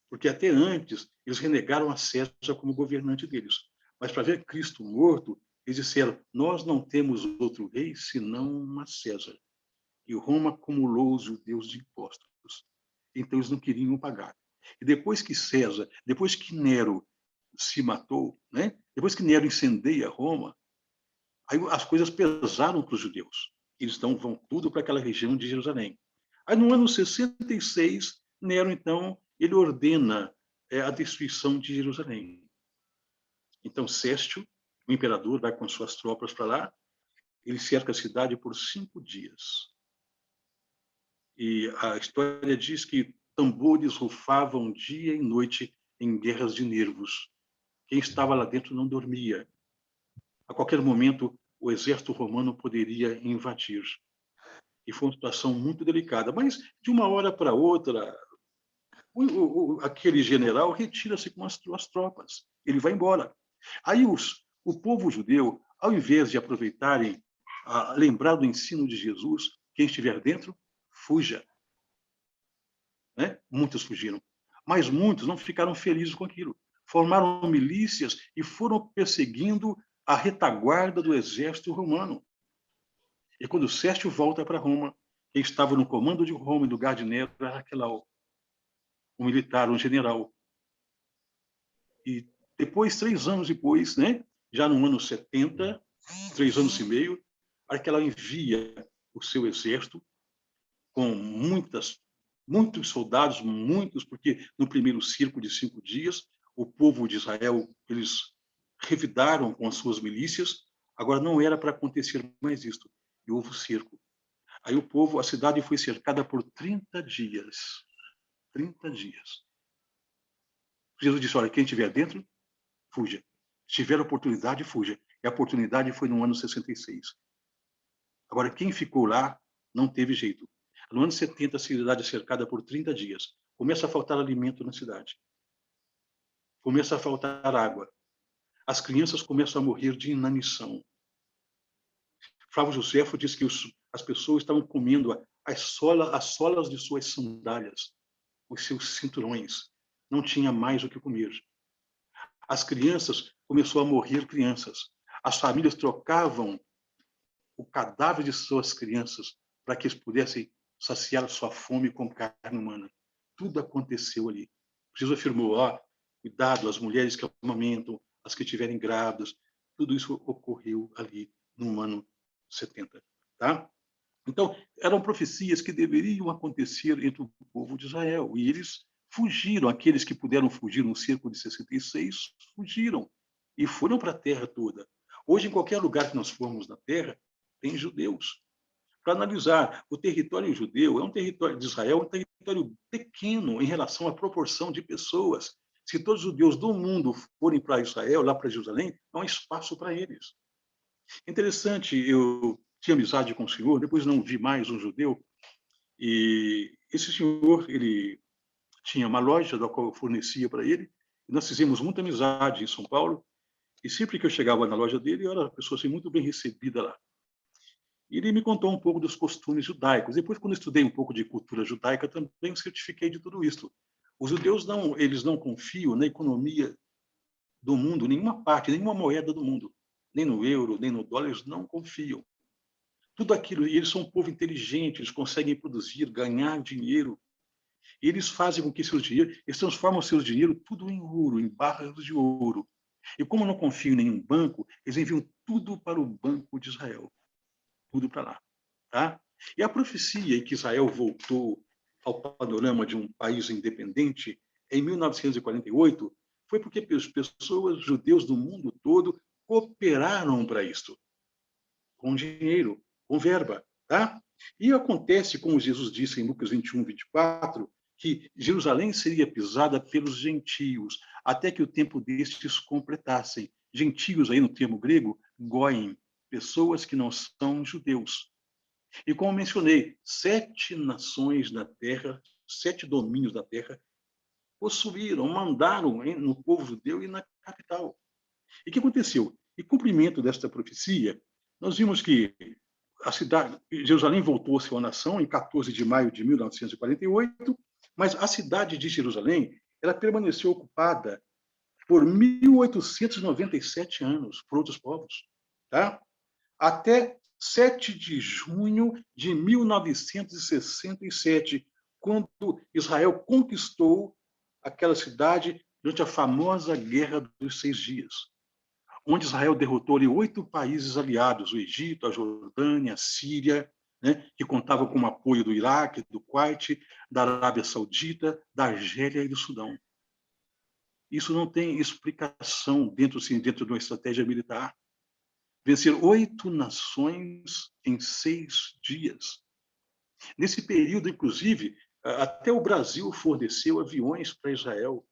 porque até antes eles renegaram a César como governante deles. Mas para ver Cristo morto, eles disseram, nós não temos outro rei senão uma César. E Roma acumulou os judeus de impostos. então eles não queriam pagar. E depois que Nero se matou, né? Depois que Nero incendeia Roma, aí as coisas pesaram para os judeus. Eles então vão tudo para aquela região de Jerusalém. Aí no ano 66, Nero então ele ordena a destruição de Jerusalém. Então Céstio, o imperador, vai com suas tropas para lá. Ele cerca a cidade por 5 dias. E a história diz que tambores rufavam dia e noite em guerras de nervos. Quem estava lá dentro não dormia. A qualquer momento, o exército romano poderia invadir. E foi uma situação muito delicada. Mas, de uma hora para outra, aquele general retira-se com as tropas. Ele vai embora. Aí o povo judeu, ao invés de aproveitarem, lembrar do ensino de Jesus, quem estiver dentro, fuja. Né? Muitos fugiram. Mas muitos não ficaram felizes com aquilo. Formaram milícias e foram perseguindo a retaguarda do exército romano. E quando Céstio volta para Roma, quem estava no comando de Roma, em lugar de Nero, era Arquelau, um militar, um general. E depois, 3 anos depois, né, já no ano 70, 3 anos e meio, Arquelau envia o seu exército com muitos soldados, porque no primeiro circo de 5 dias, o povo de Israel, eles revidaram com as suas milícias, agora não era para acontecer mais isto, e houve o cerco. Aí a cidade foi cercada por 30 dias. 30 dias. Jesus disse, olha, quem estiver dentro, fuja. Se tiver oportunidade, fuja. E a oportunidade foi no ano 66. Agora, quem ficou lá não teve jeito. No ano 70, a cidade é cercada por 30 dias. Começa a faltar alimento na cidade. Começa a faltar água. As crianças começam a morrer de inanição. Flávio Josefo diz que as pessoas estavam comendo as solas de suas sandálias, os seus cinturões. Não tinha mais o que comer. As crianças, começou a morrer crianças. As famílias trocavam o cadáver de suas crianças para que eles pudessem saciar sua fome com carne humana. Tudo aconteceu ali. Jesus afirmou, cuidado, as mulheres que amamentam, as que estiverem grávidas, tudo isso ocorreu ali no ano 70. Tá? Então, eram profecias que deveriam acontecer entre o povo de Israel, e eles fugiram. Aqueles que puderam fugir no cerco de 66, fugiram, e foram para a terra toda. Hoje, em qualquer lugar que nós formos na terra, tem judeus. Para analisar, o território judeu o território de Israel, é um território pequeno em relação à proporção de pessoas. Se todos os judeus do mundo forem para Israel, lá para Jerusalém, não há espaço para eles. Interessante, eu tinha amizade com o senhor, depois não vi mais um judeu, e esse senhor, ele tinha uma loja da qual eu fornecia para ele, e nós fizemos muita amizade em São Paulo, e sempre que eu chegava na loja dele, eu era uma pessoa assim, muito bem recebida lá. E ele me contou um pouco dos costumes judaicos. Depois, quando eu estudei um pouco de cultura judaica, também certifiquei de tudo isso. Os judeus eles não confiam na economia do mundo, nenhuma parte, nenhuma moeda do mundo, nem no euro, nem no dólar, eles não confiam. Tudo aquilo, e eles são um povo inteligente, eles conseguem produzir, ganhar dinheiro. E eles fazem com que seus dinheiros, eles transformam seus dinheiro tudo em ouro, em barras de ouro. E como não confiam em nenhum banco, eles enviam tudo para o Banco de Israel. Tudo para lá. Tá? E a profecia em que Israel voltou ao panorama de um país independente em 1948 foi porque pessoas, judeus do mundo todo, cooperaram para isso, com dinheiro, com verba. Tá? E acontece, como Jesus disse em Lucas 21, 24, que Jerusalém seria pisada pelos gentios, até que o tempo destes completassem. Gentios, aí no termo grego, goim, pessoas que não são judeus. E como mencionei, 7 nações da terra, 7 domínios da terra, possuíram, mandaram no povo judeu e na capital. E o que aconteceu? Em cumprimento desta profecia, nós vimos que a cidade, Jerusalém voltou a ser uma nação em 14 de maio de 1948, mas a cidade de Jerusalém, ela permaneceu ocupada por 1897 anos por outros povos, tá? Até 7 de junho de 1967, quando Israel conquistou aquela cidade durante a famosa Guerra dos 6 Dias, onde Israel derrotou ali 8 países aliados, o Egito, a Jordânia, a Síria, né, que contavam com o apoio do Iraque, do Kuwait, da Arábia Saudita, da Argélia e do Sudão. Isso não tem explicação dentro de uma estratégia militar. Vencer 8 nações em 6 dias. Nesse período, inclusive, até o Brasil forneceu aviões para Israel.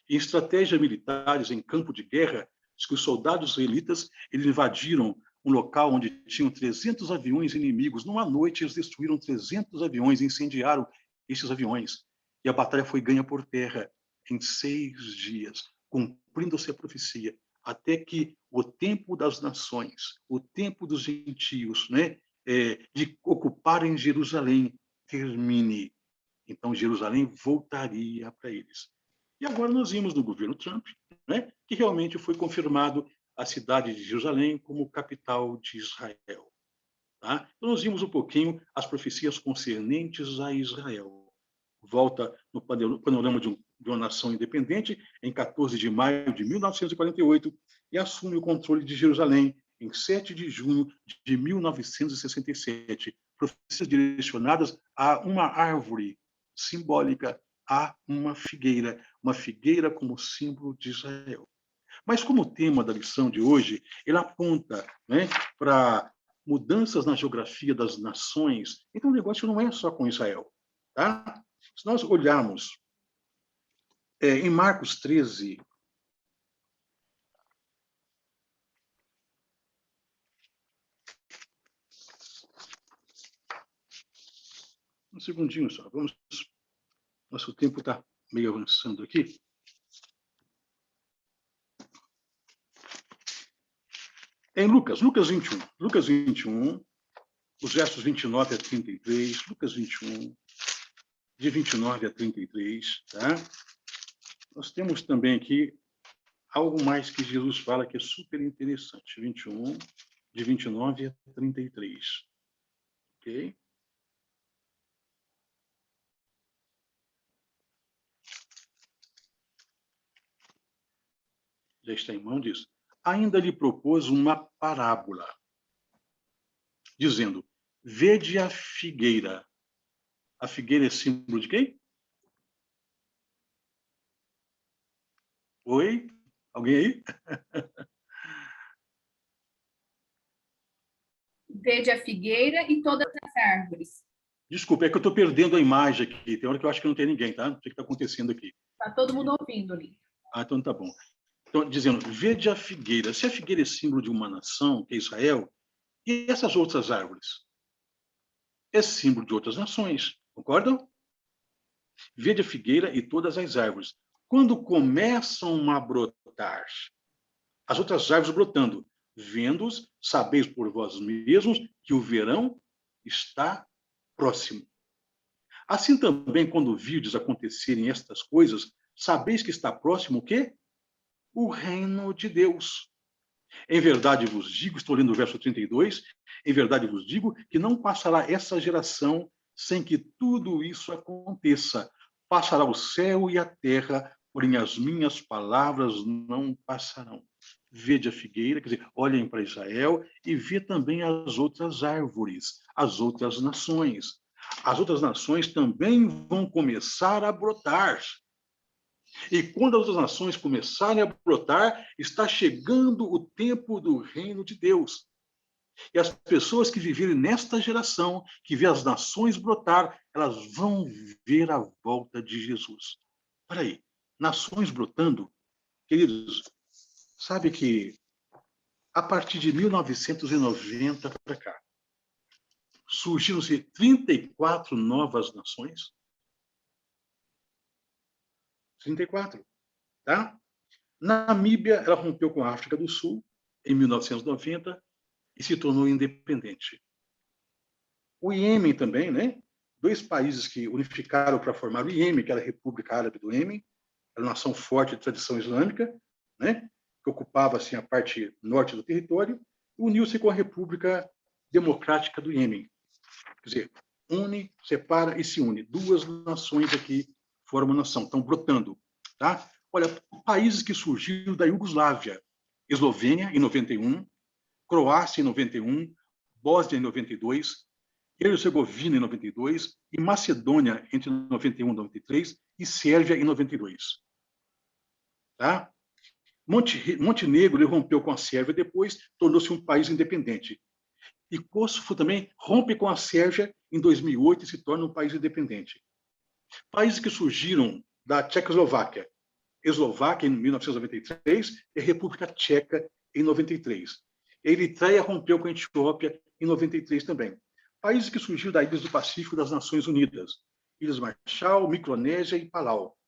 Em estratégias militares, em campo de guerra, diz que os soldados israelitas eles invadiram um local onde tinham 300 aviões inimigos. Numa noite, eles destruíram 300 aviões, incendiaram esses aviões. E a batalha foi ganha por terra em 6 dias, cumprindo-se a profecia, até que o tempo das nações, o tempo dos gentios, né, de ocuparem Jerusalém, termine. Então, Jerusalém voltaria para eles. E agora nós vimos no governo Trump, né, que realmente foi confirmado a cidade de Jerusalém como capital de Israel. Tá? Então, nós vimos um pouquinho as profecias concernentes a Israel. Volta no panorama de uma nação independente em 14 de maio de 1948 e assume o controle de Jerusalém em 7 de junho de 1967. Profecias direcionadas a uma árvore simbólica, a uma figueira como símbolo de Israel. Mas como o tema da lição de hoje, ele aponta, né, para mudanças na geografia das nações, então o negócio não é só com Israel. Tá? Se nós olharmos em Marcos 13, um segundinho só, vamos. Nosso tempo está meio avançando aqui. Em Lucas 21, os versos 29 a 33, Lucas 21, de 29 a 33, tá? Nós temos também aqui algo mais que Jesus fala que é super interessante. 21, de 29 a 33. Ok? Já está em mão disso. Ainda lhe propôs uma parábola, dizendo: vede a figueira. A figueira é símbolo de quem? Oi? Alguém aí? Vede a figueira e todas as árvores. Desculpa, é que eu estou perdendo a imagem aqui. Tem hora que eu acho que não tem ninguém, tá? Não sei o que está acontecendo aqui. Está todo mundo ouvindo ali. Ah, então tá bom. Então, dizendo, vede a figueira. Se a figueira é símbolo de uma nação, que é Israel, e essas outras árvores? É símbolo de outras nações, concordam? Vede a figueira e todas as árvores. Quando começam a brotar, as outras árvores brotando, vendo-os, sabeis por vós mesmos que o verão está próximo. Assim também, quando virdes acontecerem estas coisas, sabeis que está próximo o quê? O reino de Deus. Em verdade vos digo, estou lendo o verso 32, em verdade vos digo que não passará essa geração sem que tudo isso aconteça. Passará o céu e a terra, porém as minhas palavras não passarão. Vede a figueira, quer dizer, olhem para Israel e vê também as outras árvores, as outras nações. As outras nações também vão começar a brotar. E quando as outras nações começarem a brotar, está chegando o tempo do reino de Deus. E as pessoas que viverem nesta geração, que vê as nações brotar, elas vão ver a volta de Jesus. Olha aí, nações brotando, queridos, sabe que a partir de 1990 para cá, surgiram-se 34 novas nações. 34, tá? Namíbia, ela rompeu com a África do Sul em 1990 e se tornou independente. O Iêmen também, né? 2 países que unificaram para formar o Iêmen, que era a República Árabe do Iêmen, era uma nação forte de tradição islâmica, né? Que ocupava assim a parte norte do território, uniu-se com a República Democrática do Iêmen. Quer dizer, une, separa e se une. Duas nações aqui formam nação, estão brotando. Tá? Olha, países que surgiram da Iugoslávia. Eslovênia, em 91, Croácia, em 91, Bósnia, em 92, Herzegovina, em 92, e Macedônia, entre 91 e 93, e Sérvia, em 92. Tá? Montenegro rompeu com a Sérvia, depois tornou-se um país independente. E Kosovo também rompe com a Sérvia em 2008 e se torna um país independente. Países que surgiram da Tchecoslováquia. Eslováquia, em 1993, e República Tcheca, em 93. Eritreia rompeu com a Etiópia, em 93 também. Países que surgiram das ilhas do Pacífico das Nações Unidas. Ilhas Marshall, Micronésia e Palau.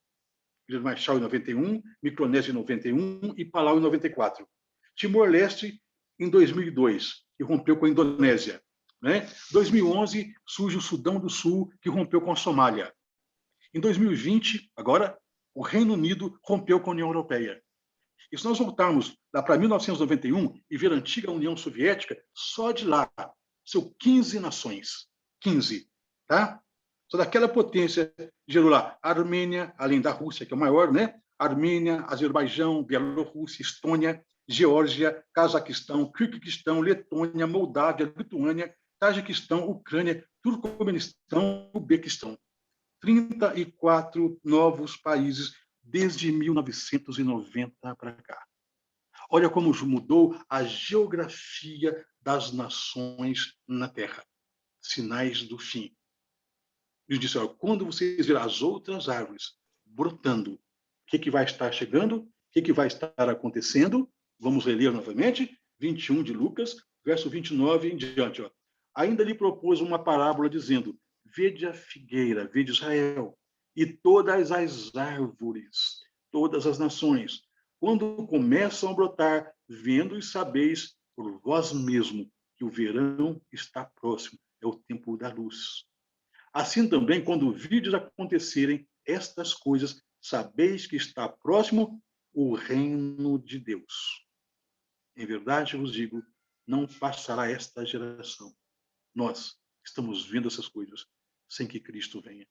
Ilhas Marshall, em 91, Micronésia, em 91 e Palau, em 94. Timor-Leste, em 2002, que rompeu com a Indonésia. Né? 2011, surge o Sudão do Sul, que rompeu com a Somália. Em 2020, agora, o Reino Unido rompeu com a União Europeia. E se nós voltarmos lá para 1991 e ver a antiga União Soviética, só de lá são 15 nações. 15. Tá? Só daquela potência gerou lá a Armênia, além da Rússia, que é o maior, né? Armênia, Azerbaijão, Bielorrússia, Estônia, Geórgia, Cazaquistão, Kirguistão, Letônia, Moldávia, Lituânia, Tajiquistão, Ucrânia, Turcomenistão, Uzbequistão. 34 novos países desde 1990 para cá. Olha como mudou a geografia das nações na Terra. Sinais do fim. Ele disse, olha, quando vocês verem as outras árvores brotando, o que vai estar chegando? O que vai estar acontecendo? Vamos reler novamente, 21 de Lucas, verso 29 em diante. Ó. Ainda lhe propôs uma parábola dizendo, vede a figueira, vede Israel, e todas as árvores, todas as nações, quando começam a brotar, vendo e sabeis por vós mesmo que o verão está próximo, é o tempo da luz. Assim também, quando virdes acontecerem estas coisas, sabeis que está próximo o reino de Deus. Em verdade vos digo, não passará esta geração. Nós estamos vendo essas coisas sem que Cristo venha.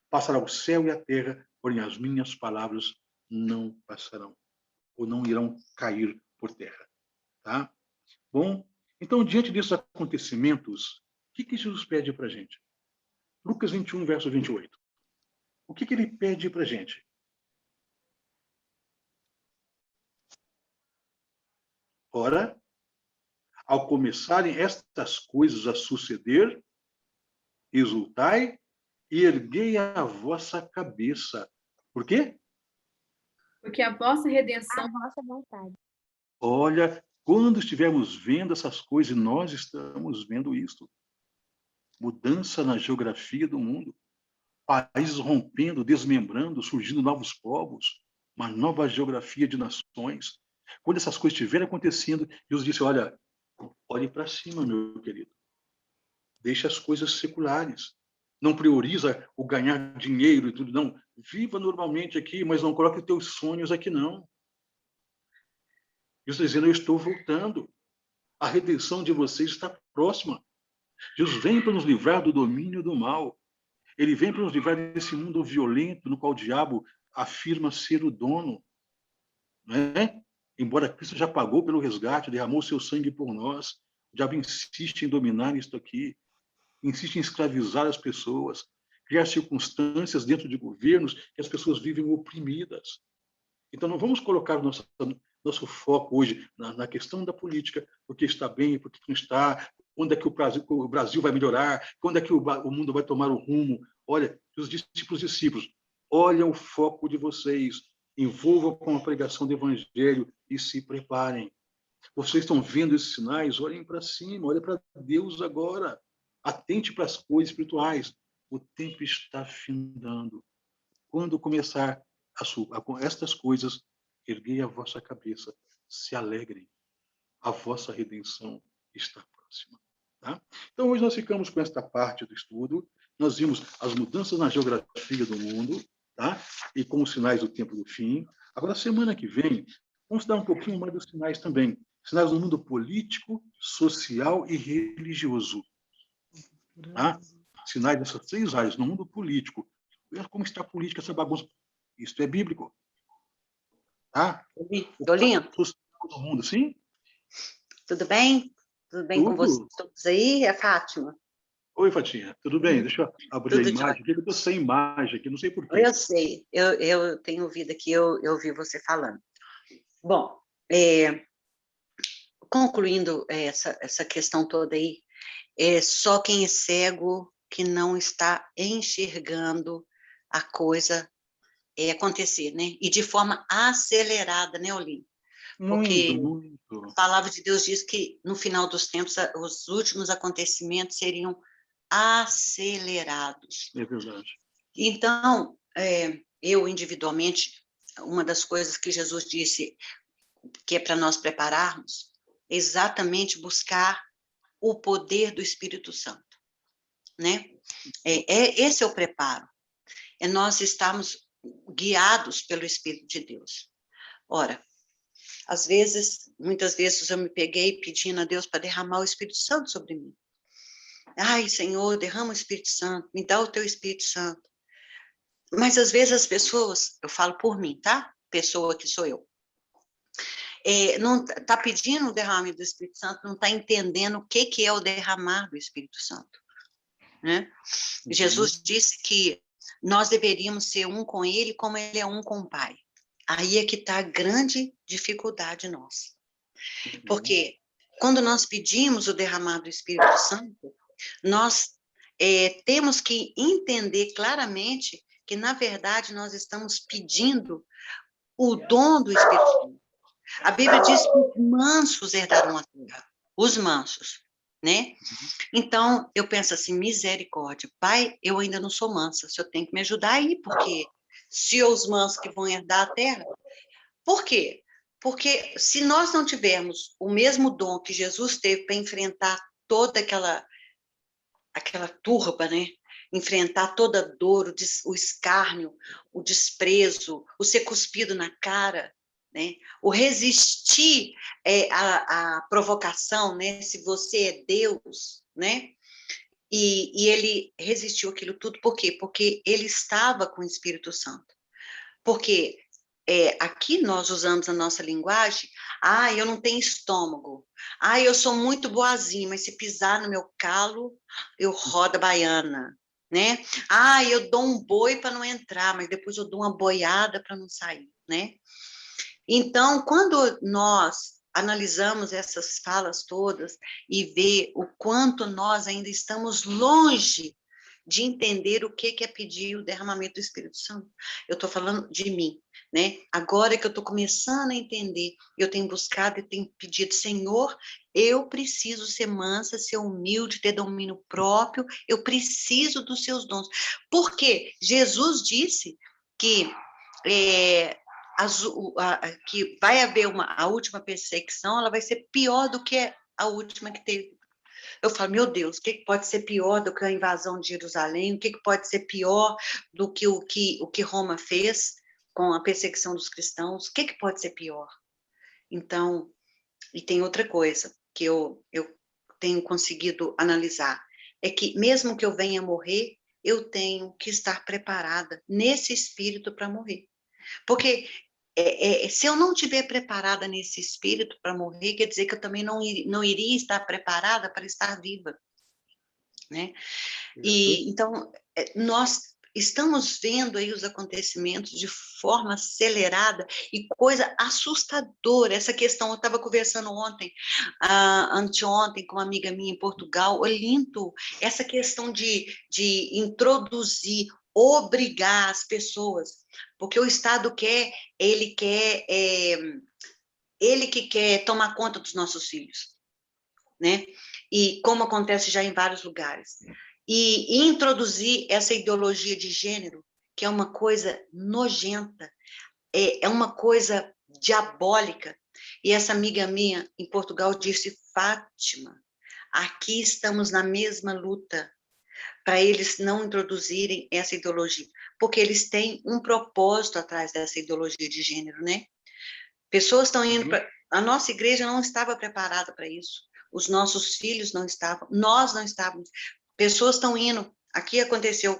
Passará o céu e a terra, porém as minhas palavras não passarão, ou não irão cair por terra. Tá? Bom, então, diante desses acontecimentos, o que Jesus pede para a gente? Lucas 21, verso 28. O que ele pede para a gente? Ora, ao começarem estas coisas a suceder, exultai e erguei a vossa cabeça. Por quê? Porque a vossa redenção... A vossa vontade. Olha, quando estivermos vendo essas coisas, e nós estamos vendo isso, mudança na geografia do mundo, países rompendo, desmembrando, surgindo novos povos, uma nova geografia de nações. Quando essas coisas estiverem acontecendo, Deus disse, olha, olhe para cima, meu querido. Deixe as coisas seculares. Não prioriza o ganhar dinheiro e tudo, não. Viva normalmente aqui, mas não coloque os teus sonhos aqui, não. Deus está dizendo, eu estou voltando. A redenção de vocês está próxima. Deus vem para nos livrar do domínio do mal. Ele vem para nos livrar desse mundo violento no qual o diabo afirma ser o dono. Não é? Embora Cristo já pagou pelo resgate, derramou seu sangue por nós, o diabo insiste em dominar isto aqui, insiste em escravizar as pessoas, criar circunstâncias dentro de governos que as pessoas vivem oprimidas. Então, não vamos colocar o nosso foco hoje na questão da política, porque está bem, porque não está, quando é que o Brasil vai melhorar, quando é que o mundo vai tomar o rumo. Olha, os discípulos, olha o foco de vocês, envolvam com a pregação do Evangelho e se preparem. Vocês estão vendo esses sinais? Olhem para cima, olhem para Deus agora. Atente para as coisas espirituais. O tempo está findando. Quando começar estas coisas, erguei a vossa cabeça, se alegrem. A vossa redenção está próxima. Tá? Então, hoje nós ficamos com esta parte do estudo. Nós vimos as mudanças na geografia do mundo, tá? E com os sinais do tempo do fim. Agora, semana que vem, vamos dar um pouquinho mais dos sinais também. Sinais do mundo político, social e religioso. Tá? sinais dessas 3 áreas no mundo político. Veja como está a política, essa bagunça. Isso é bíblico. Tá? Tô lindo. Todo mundo, sim? Tudo bem? Tudo bem com vocês Tudo. todos aí? É Fátima. Oi, Fatinha. Tudo bem? Deixa eu abrir a Tudo imagem jóia. aqui. Eu estou sem imagem aqui, não sei por quê. Eu sei, eu tenho ouvido aqui, eu ouvi você falando. Bom, concluindo essa questão toda aí, só quem é cego que não está enxergando a coisa acontecer, né? E de forma acelerada, né, Olinho? Porque Muito. a palavra de Deus diz que no final dos tempos os últimos acontecimentos seriam acelerados. É verdade. Então, eu individualmente, uma das coisas que Jesus disse que é para nós prepararmos, é exatamente buscar o poder do Espírito Santo, né? Esse é o preparo, é nós estarmos guiados pelo Espírito de Deus. Ora, muitas vezes eu me peguei pedindo a Deus para derramar o Espírito Santo sobre mim. Ai, Senhor, derrama o Espírito Santo, me dá o teu Espírito Santo. Mas às vezes as pessoas, eu falo por mim, tá? Pessoa que sou eu. Não está pedindo o derramamento do Espírito Santo, não está entendendo o que é o derramar do Espírito Santo, né? Uhum. Jesus disse que nós deveríamos ser um com Ele como Ele é um com o Pai. Aí é que está a grande dificuldade nossa. Porque quando nós pedimos o derramar do Espírito Santo, nós temos que entender claramente que, na verdade, nós estamos pedindo o dom do Espírito Santo. A Bíblia diz que os mansos herdarão a terra, os mansos, né? Então, eu penso assim, misericórdia, Pai, eu ainda não sou mansa, o Senhor tem que me ajudar aí, porque se os mansos que vão herdar a terra, por quê? Porque se nós não tivermos o mesmo dom que Jesus teve para enfrentar toda aquela turba, né? Enfrentar toda a dor, o escárnio, o desprezo, o ser cuspido na cara, né? O resistir à provocação, né? Se você é Deus, né? E ele resistiu aquilo tudo, por quê? Porque ele estava com o Espírito Santo. Porque aqui nós usamos a nossa linguagem, eu não tenho estômago, eu sou muito boazinha, mas se pisar no meu calo, eu rodo a baiana, né? Eu dou um boi para não entrar, mas depois eu dou uma boiada para não sair, né? Então, quando nós analisamos essas falas todas e vê o quanto nós ainda estamos longe de entender o que é pedir o derramamento do Espírito Santo. Eu estou falando de mim, né? Agora que eu estou começando a entender, eu tenho buscado e tenho pedido, Senhor, eu preciso ser mansa, ser humilde, ter domínio próprio, eu preciso dos seus dons. Porque Jesus disse que que vai haver a última perseguição, ela vai ser pior do que a última que teve. Eu falo, meu Deus, o que pode ser pior do que a invasão de Jerusalém? O que pode ser pior do que o que Roma fez com a perseguição dos cristãos? O que pode ser pior? Então, e tem outra coisa que eu tenho conseguido analisar, é que mesmo que eu venha morrer, eu tenho que estar preparada nesse espírito para morrer. Porque se eu não estiver preparada nesse espírito para morrer, quer dizer que eu também não iria estar preparada para estar viva, né? E então nós estamos vendo aí os acontecimentos de forma acelerada e coisa assustadora. Essa questão, eu estava conversando anteontem, com uma amiga minha em Portugal, Olinto, essa questão de introduzir, obrigar as pessoas, porque o Estado ele que quer tomar conta dos nossos filhos, né? E como acontece já em vários lugares. E introduzir essa ideologia de gênero, que é uma coisa nojenta, é uma coisa diabólica. E essa amiga minha em Portugal disse, Fátima, aqui estamos na mesma luta, para eles não introduzirem essa ideologia, porque eles têm um propósito atrás dessa ideologia de gênero, né? Pessoas estão indo para... A nossa igreja não estava preparada para isso. Os nossos filhos não estavam, nós não estávamos. Pessoas estão indo aqui aconteceu,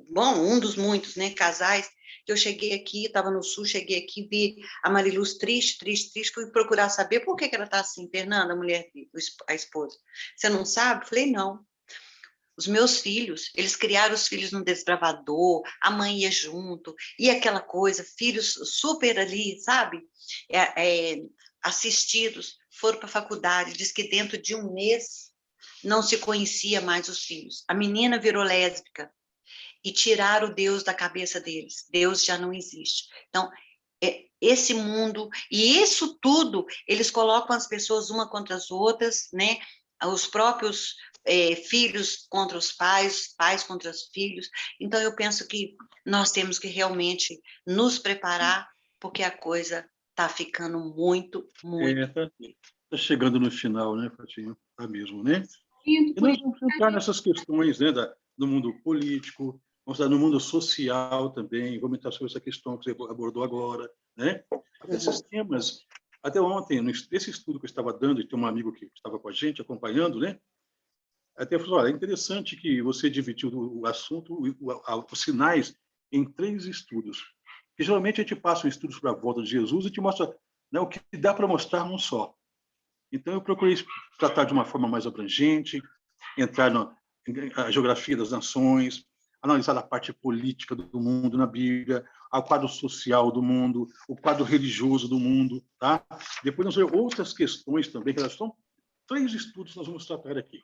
bom, um dos muitos, né, casais, que eu cheguei aqui, estava no sul, cheguei aqui, vi a Mariluz triste, triste, triste, fui procurar saber por que ela está assim, Fernanda, a mulher, a esposa. Você não sabe? Falei, não. Os meus filhos, eles criaram os filhos no desbravador, a mãe ia junto, e aquela coisa, filhos super ali, sabe? Assistidos, foram para a faculdade, diz que dentro de um mês não se conhecia mais os filhos. A menina virou lésbica e tiraram Deus da cabeça deles. Deus já não existe. Então, esse mundo, e isso tudo, eles colocam as pessoas uma contra as outras, né? Os próprios filhos contra os pais contra os filhos. Então, eu penso que nós temos que realmente nos preparar, porque a coisa está ficando muito, muito. Está chegando no final, né, Fatinha? Está mesmo, né? E E nós vamos entrar nessas questões, né, do mundo político, vamos entrar no mundo social também, vamos entrar sobre essa questão que você abordou agora, né? Esses temas, até ontem, nesse estudo que eu estava dando, e tem um amigo que estava com a gente acompanhando, né? Até falou, olha, é interessante que você dividiu o assunto, os sinais, em 3 estudos. Porque geralmente a gente passa um estudo sobre a volta de Jesus e te mostra, né, o que dá para mostrar num só. Então, eu procurei tratar de uma forma mais abrangente, entrar na geografia das nações, analisar a parte política do mundo na Bíblia, o quadro social do mundo, o quadro religioso do mundo. Tá? Depois, nós vamos ver outras questões também, que elas são 3 estudos que nós vamos tratar aqui.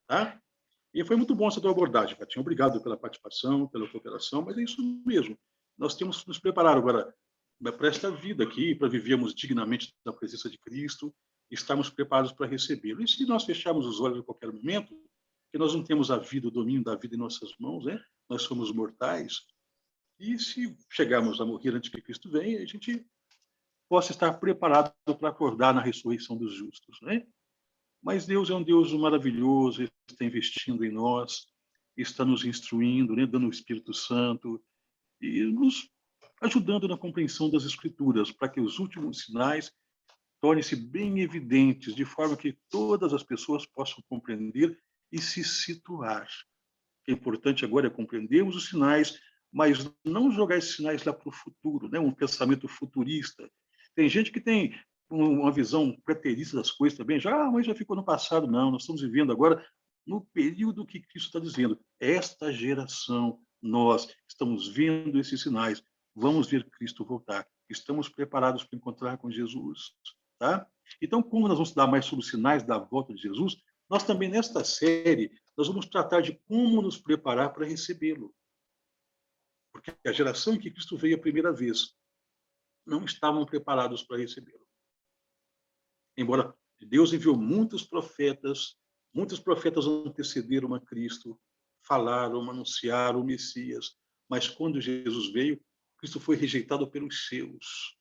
Tá? E foi muito bom essa tua abordagem, Fatinha. Obrigado pela participação, pela cooperação, mas é isso mesmo. Nós temos que nos preparar agora para esta vida aqui, para vivermos dignamente na presença de Cristo, estarmos preparados para recebê-lo. E se nós fecharmos os olhos a qualquer momento, que nós não temos a vida, o domínio da vida em nossas mãos, né? Nós somos mortais, e se chegarmos a morrer antes que Cristo venha, a gente possa estar preparado para acordar na ressurreição dos justos, né? Mas Deus é um Deus maravilhoso, Ele está investindo em nós, está nos instruindo, né? Dando o Espírito Santo e nos ajudando na compreensão das Escrituras, para que os últimos sinais tornem-se bem evidentes, de forma que todas as pessoas possam compreender e se situar. O que é importante agora é compreendermos os sinais, mas não jogar esses sinais lá para o futuro, né? Um pensamento futurista. Tem gente que tem uma visão preterista das coisas também, mas já ficou no passado. Não, nós estamos vivendo agora no período que Cristo está dizendo. Esta geração, nós estamos vendo esses sinais, vamos ver Cristo voltar. Estamos preparados para encontrar com Jesus. Tá? Então, como nós vamos dar mais sobre os sinais da volta de Jesus, nós também, nesta série, nós vamos tratar de como nos preparar para recebê-lo. Porque a geração em que Cristo veio a primeira vez não estavam preparados para recebê-lo. Embora Deus enviou muitos profetas antecederam a Cristo, falaram, anunciaram o Messias, mas quando Jesus veio, Cristo foi rejeitado pelos seus.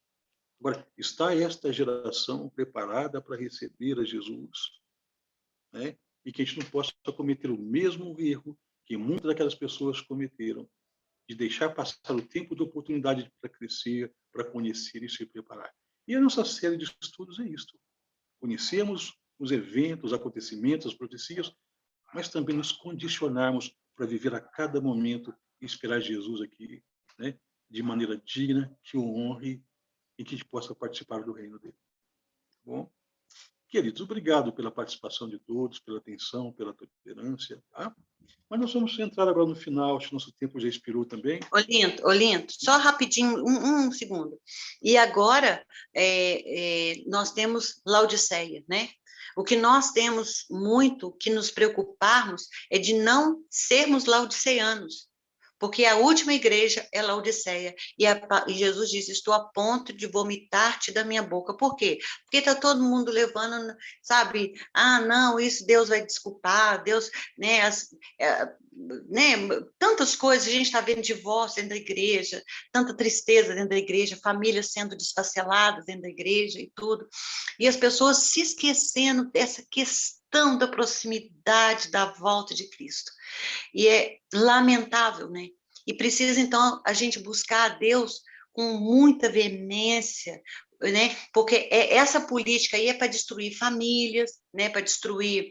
Agora, está esta geração preparada para receber a Jesus? Né? E que a gente não possa cometer o mesmo erro que muitas daquelas pessoas cometeram, de deixar passar o tempo de oportunidade para crescer, para conhecer e se preparar. E a nossa série de estudos é isto. Conhecermos os eventos, os acontecimentos, as profecias, mas também nos condicionarmos para viver a cada momento e esperar Jesus aqui, né? De maneira digna, que o honre e que a gente possa participar do reino dele. Tá bom? Queridos, obrigado pela participação de todos, pela atenção, pela tolerância. Tá? Mas nós vamos entrar agora no final, acho que nosso tempo já expirou também. Olinto, só rapidinho, um segundo. E agora, nós temos Laodiceia, né? O que nós temos muito que nos preocuparmos é de não sermos laodiceanos, porque a última igreja é Laodiceia, e Jesus diz, estou a ponto de vomitar-te da minha boca. Por quê? Porque está todo mundo levando, sabe, não, isso Deus vai desculpar, Deus, né, tantas coisas, a gente está vendo divórcio dentro da igreja, tanta tristeza dentro da igreja, famílias sendo desfaceladas dentro da igreja e tudo, e as pessoas se esquecendo dessa questão da proximidade da volta de Cristo. E é lamentável, né? E precisa, então, a gente buscar a Deus com muita veemência, né? Porque essa política aí é para destruir famílias, né? Para destruir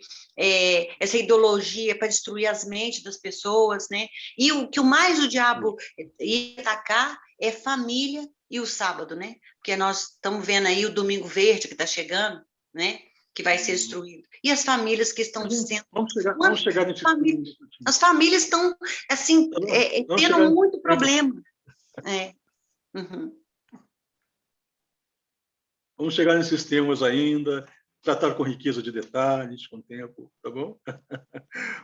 essa ideologia, para destruir as mentes das pessoas, né? E o que mais o diabo ia atacar é família e o sábado, né? Porque nós estamos vendo aí o Domingo Verde que está chegando, né? Que vai ser destruído. E as famílias que estão sendo... Vamos chegar nesse família, as famílias estão, assim, tendo muito problema. Uhum. Vamos chegar nesses temas ainda, tratar com riqueza de detalhes, com tempo, tá bom?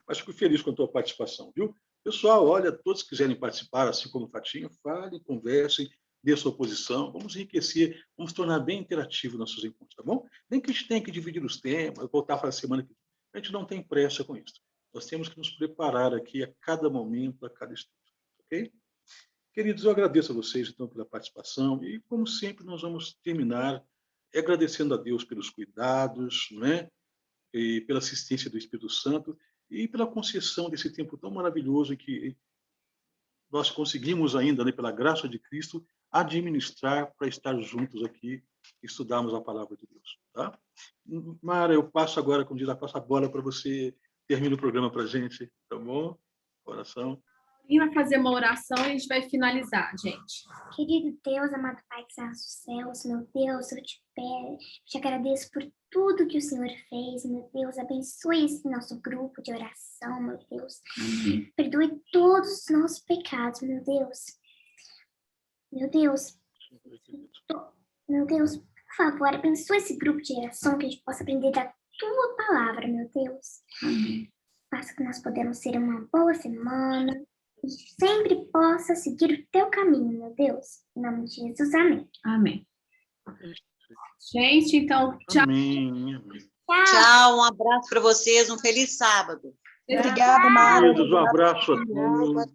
Mas fico feliz com a tua participação, viu? Pessoal, olha, todos que quiserem participar, assim como o Fatinho, falem, conversem, dê a sua posição, vamos enriquecer, vamos tornar bem interativo nossos encontros, tá bom? Nem que a gente tenha que dividir os temas, voltar para a semana que vem. A gente não tem pressa com isso. Nós temos que nos preparar aqui a cada momento, a cada estudo, ok? Queridos, eu agradeço a vocês, então, pela participação e, como sempre, nós vamos terminar agradecendo a Deus pelos cuidados, né? E pela assistência do Espírito Santo e pela concessão desse tempo tão maravilhoso que nós conseguimos ainda, né, pela graça de Cristo, administrar para estar juntos aqui e estudarmos a palavra de Deus. Tá? Mara, eu passo agora, como diz, passo a bola para você, termina o programa para a gente, tá bom? Oração. E vai fazer uma oração e a gente vai finalizar, gente. Querido Deus, amado Pai que está nos céus, meu Deus, eu te agradeço por tudo que o Senhor fez, meu Deus, abençoe esse nosso grupo de oração, meu Deus. Amém. Perdoe todos os nossos pecados, meu Deus. Meu Deus, por favor, abençoe esse grupo de oração, que a gente possa aprender da tua palavra, meu Deus. Amém. Faça que nós podemos ter uma boa semana e sempre possa seguir o teu caminho, meu Deus. Em nome de Jesus, amém. Amém. Gente, então, tchau. Amém. Tchau, um abraço para vocês, um feliz sábado. Obrigada, Mara. Um abraço a todos.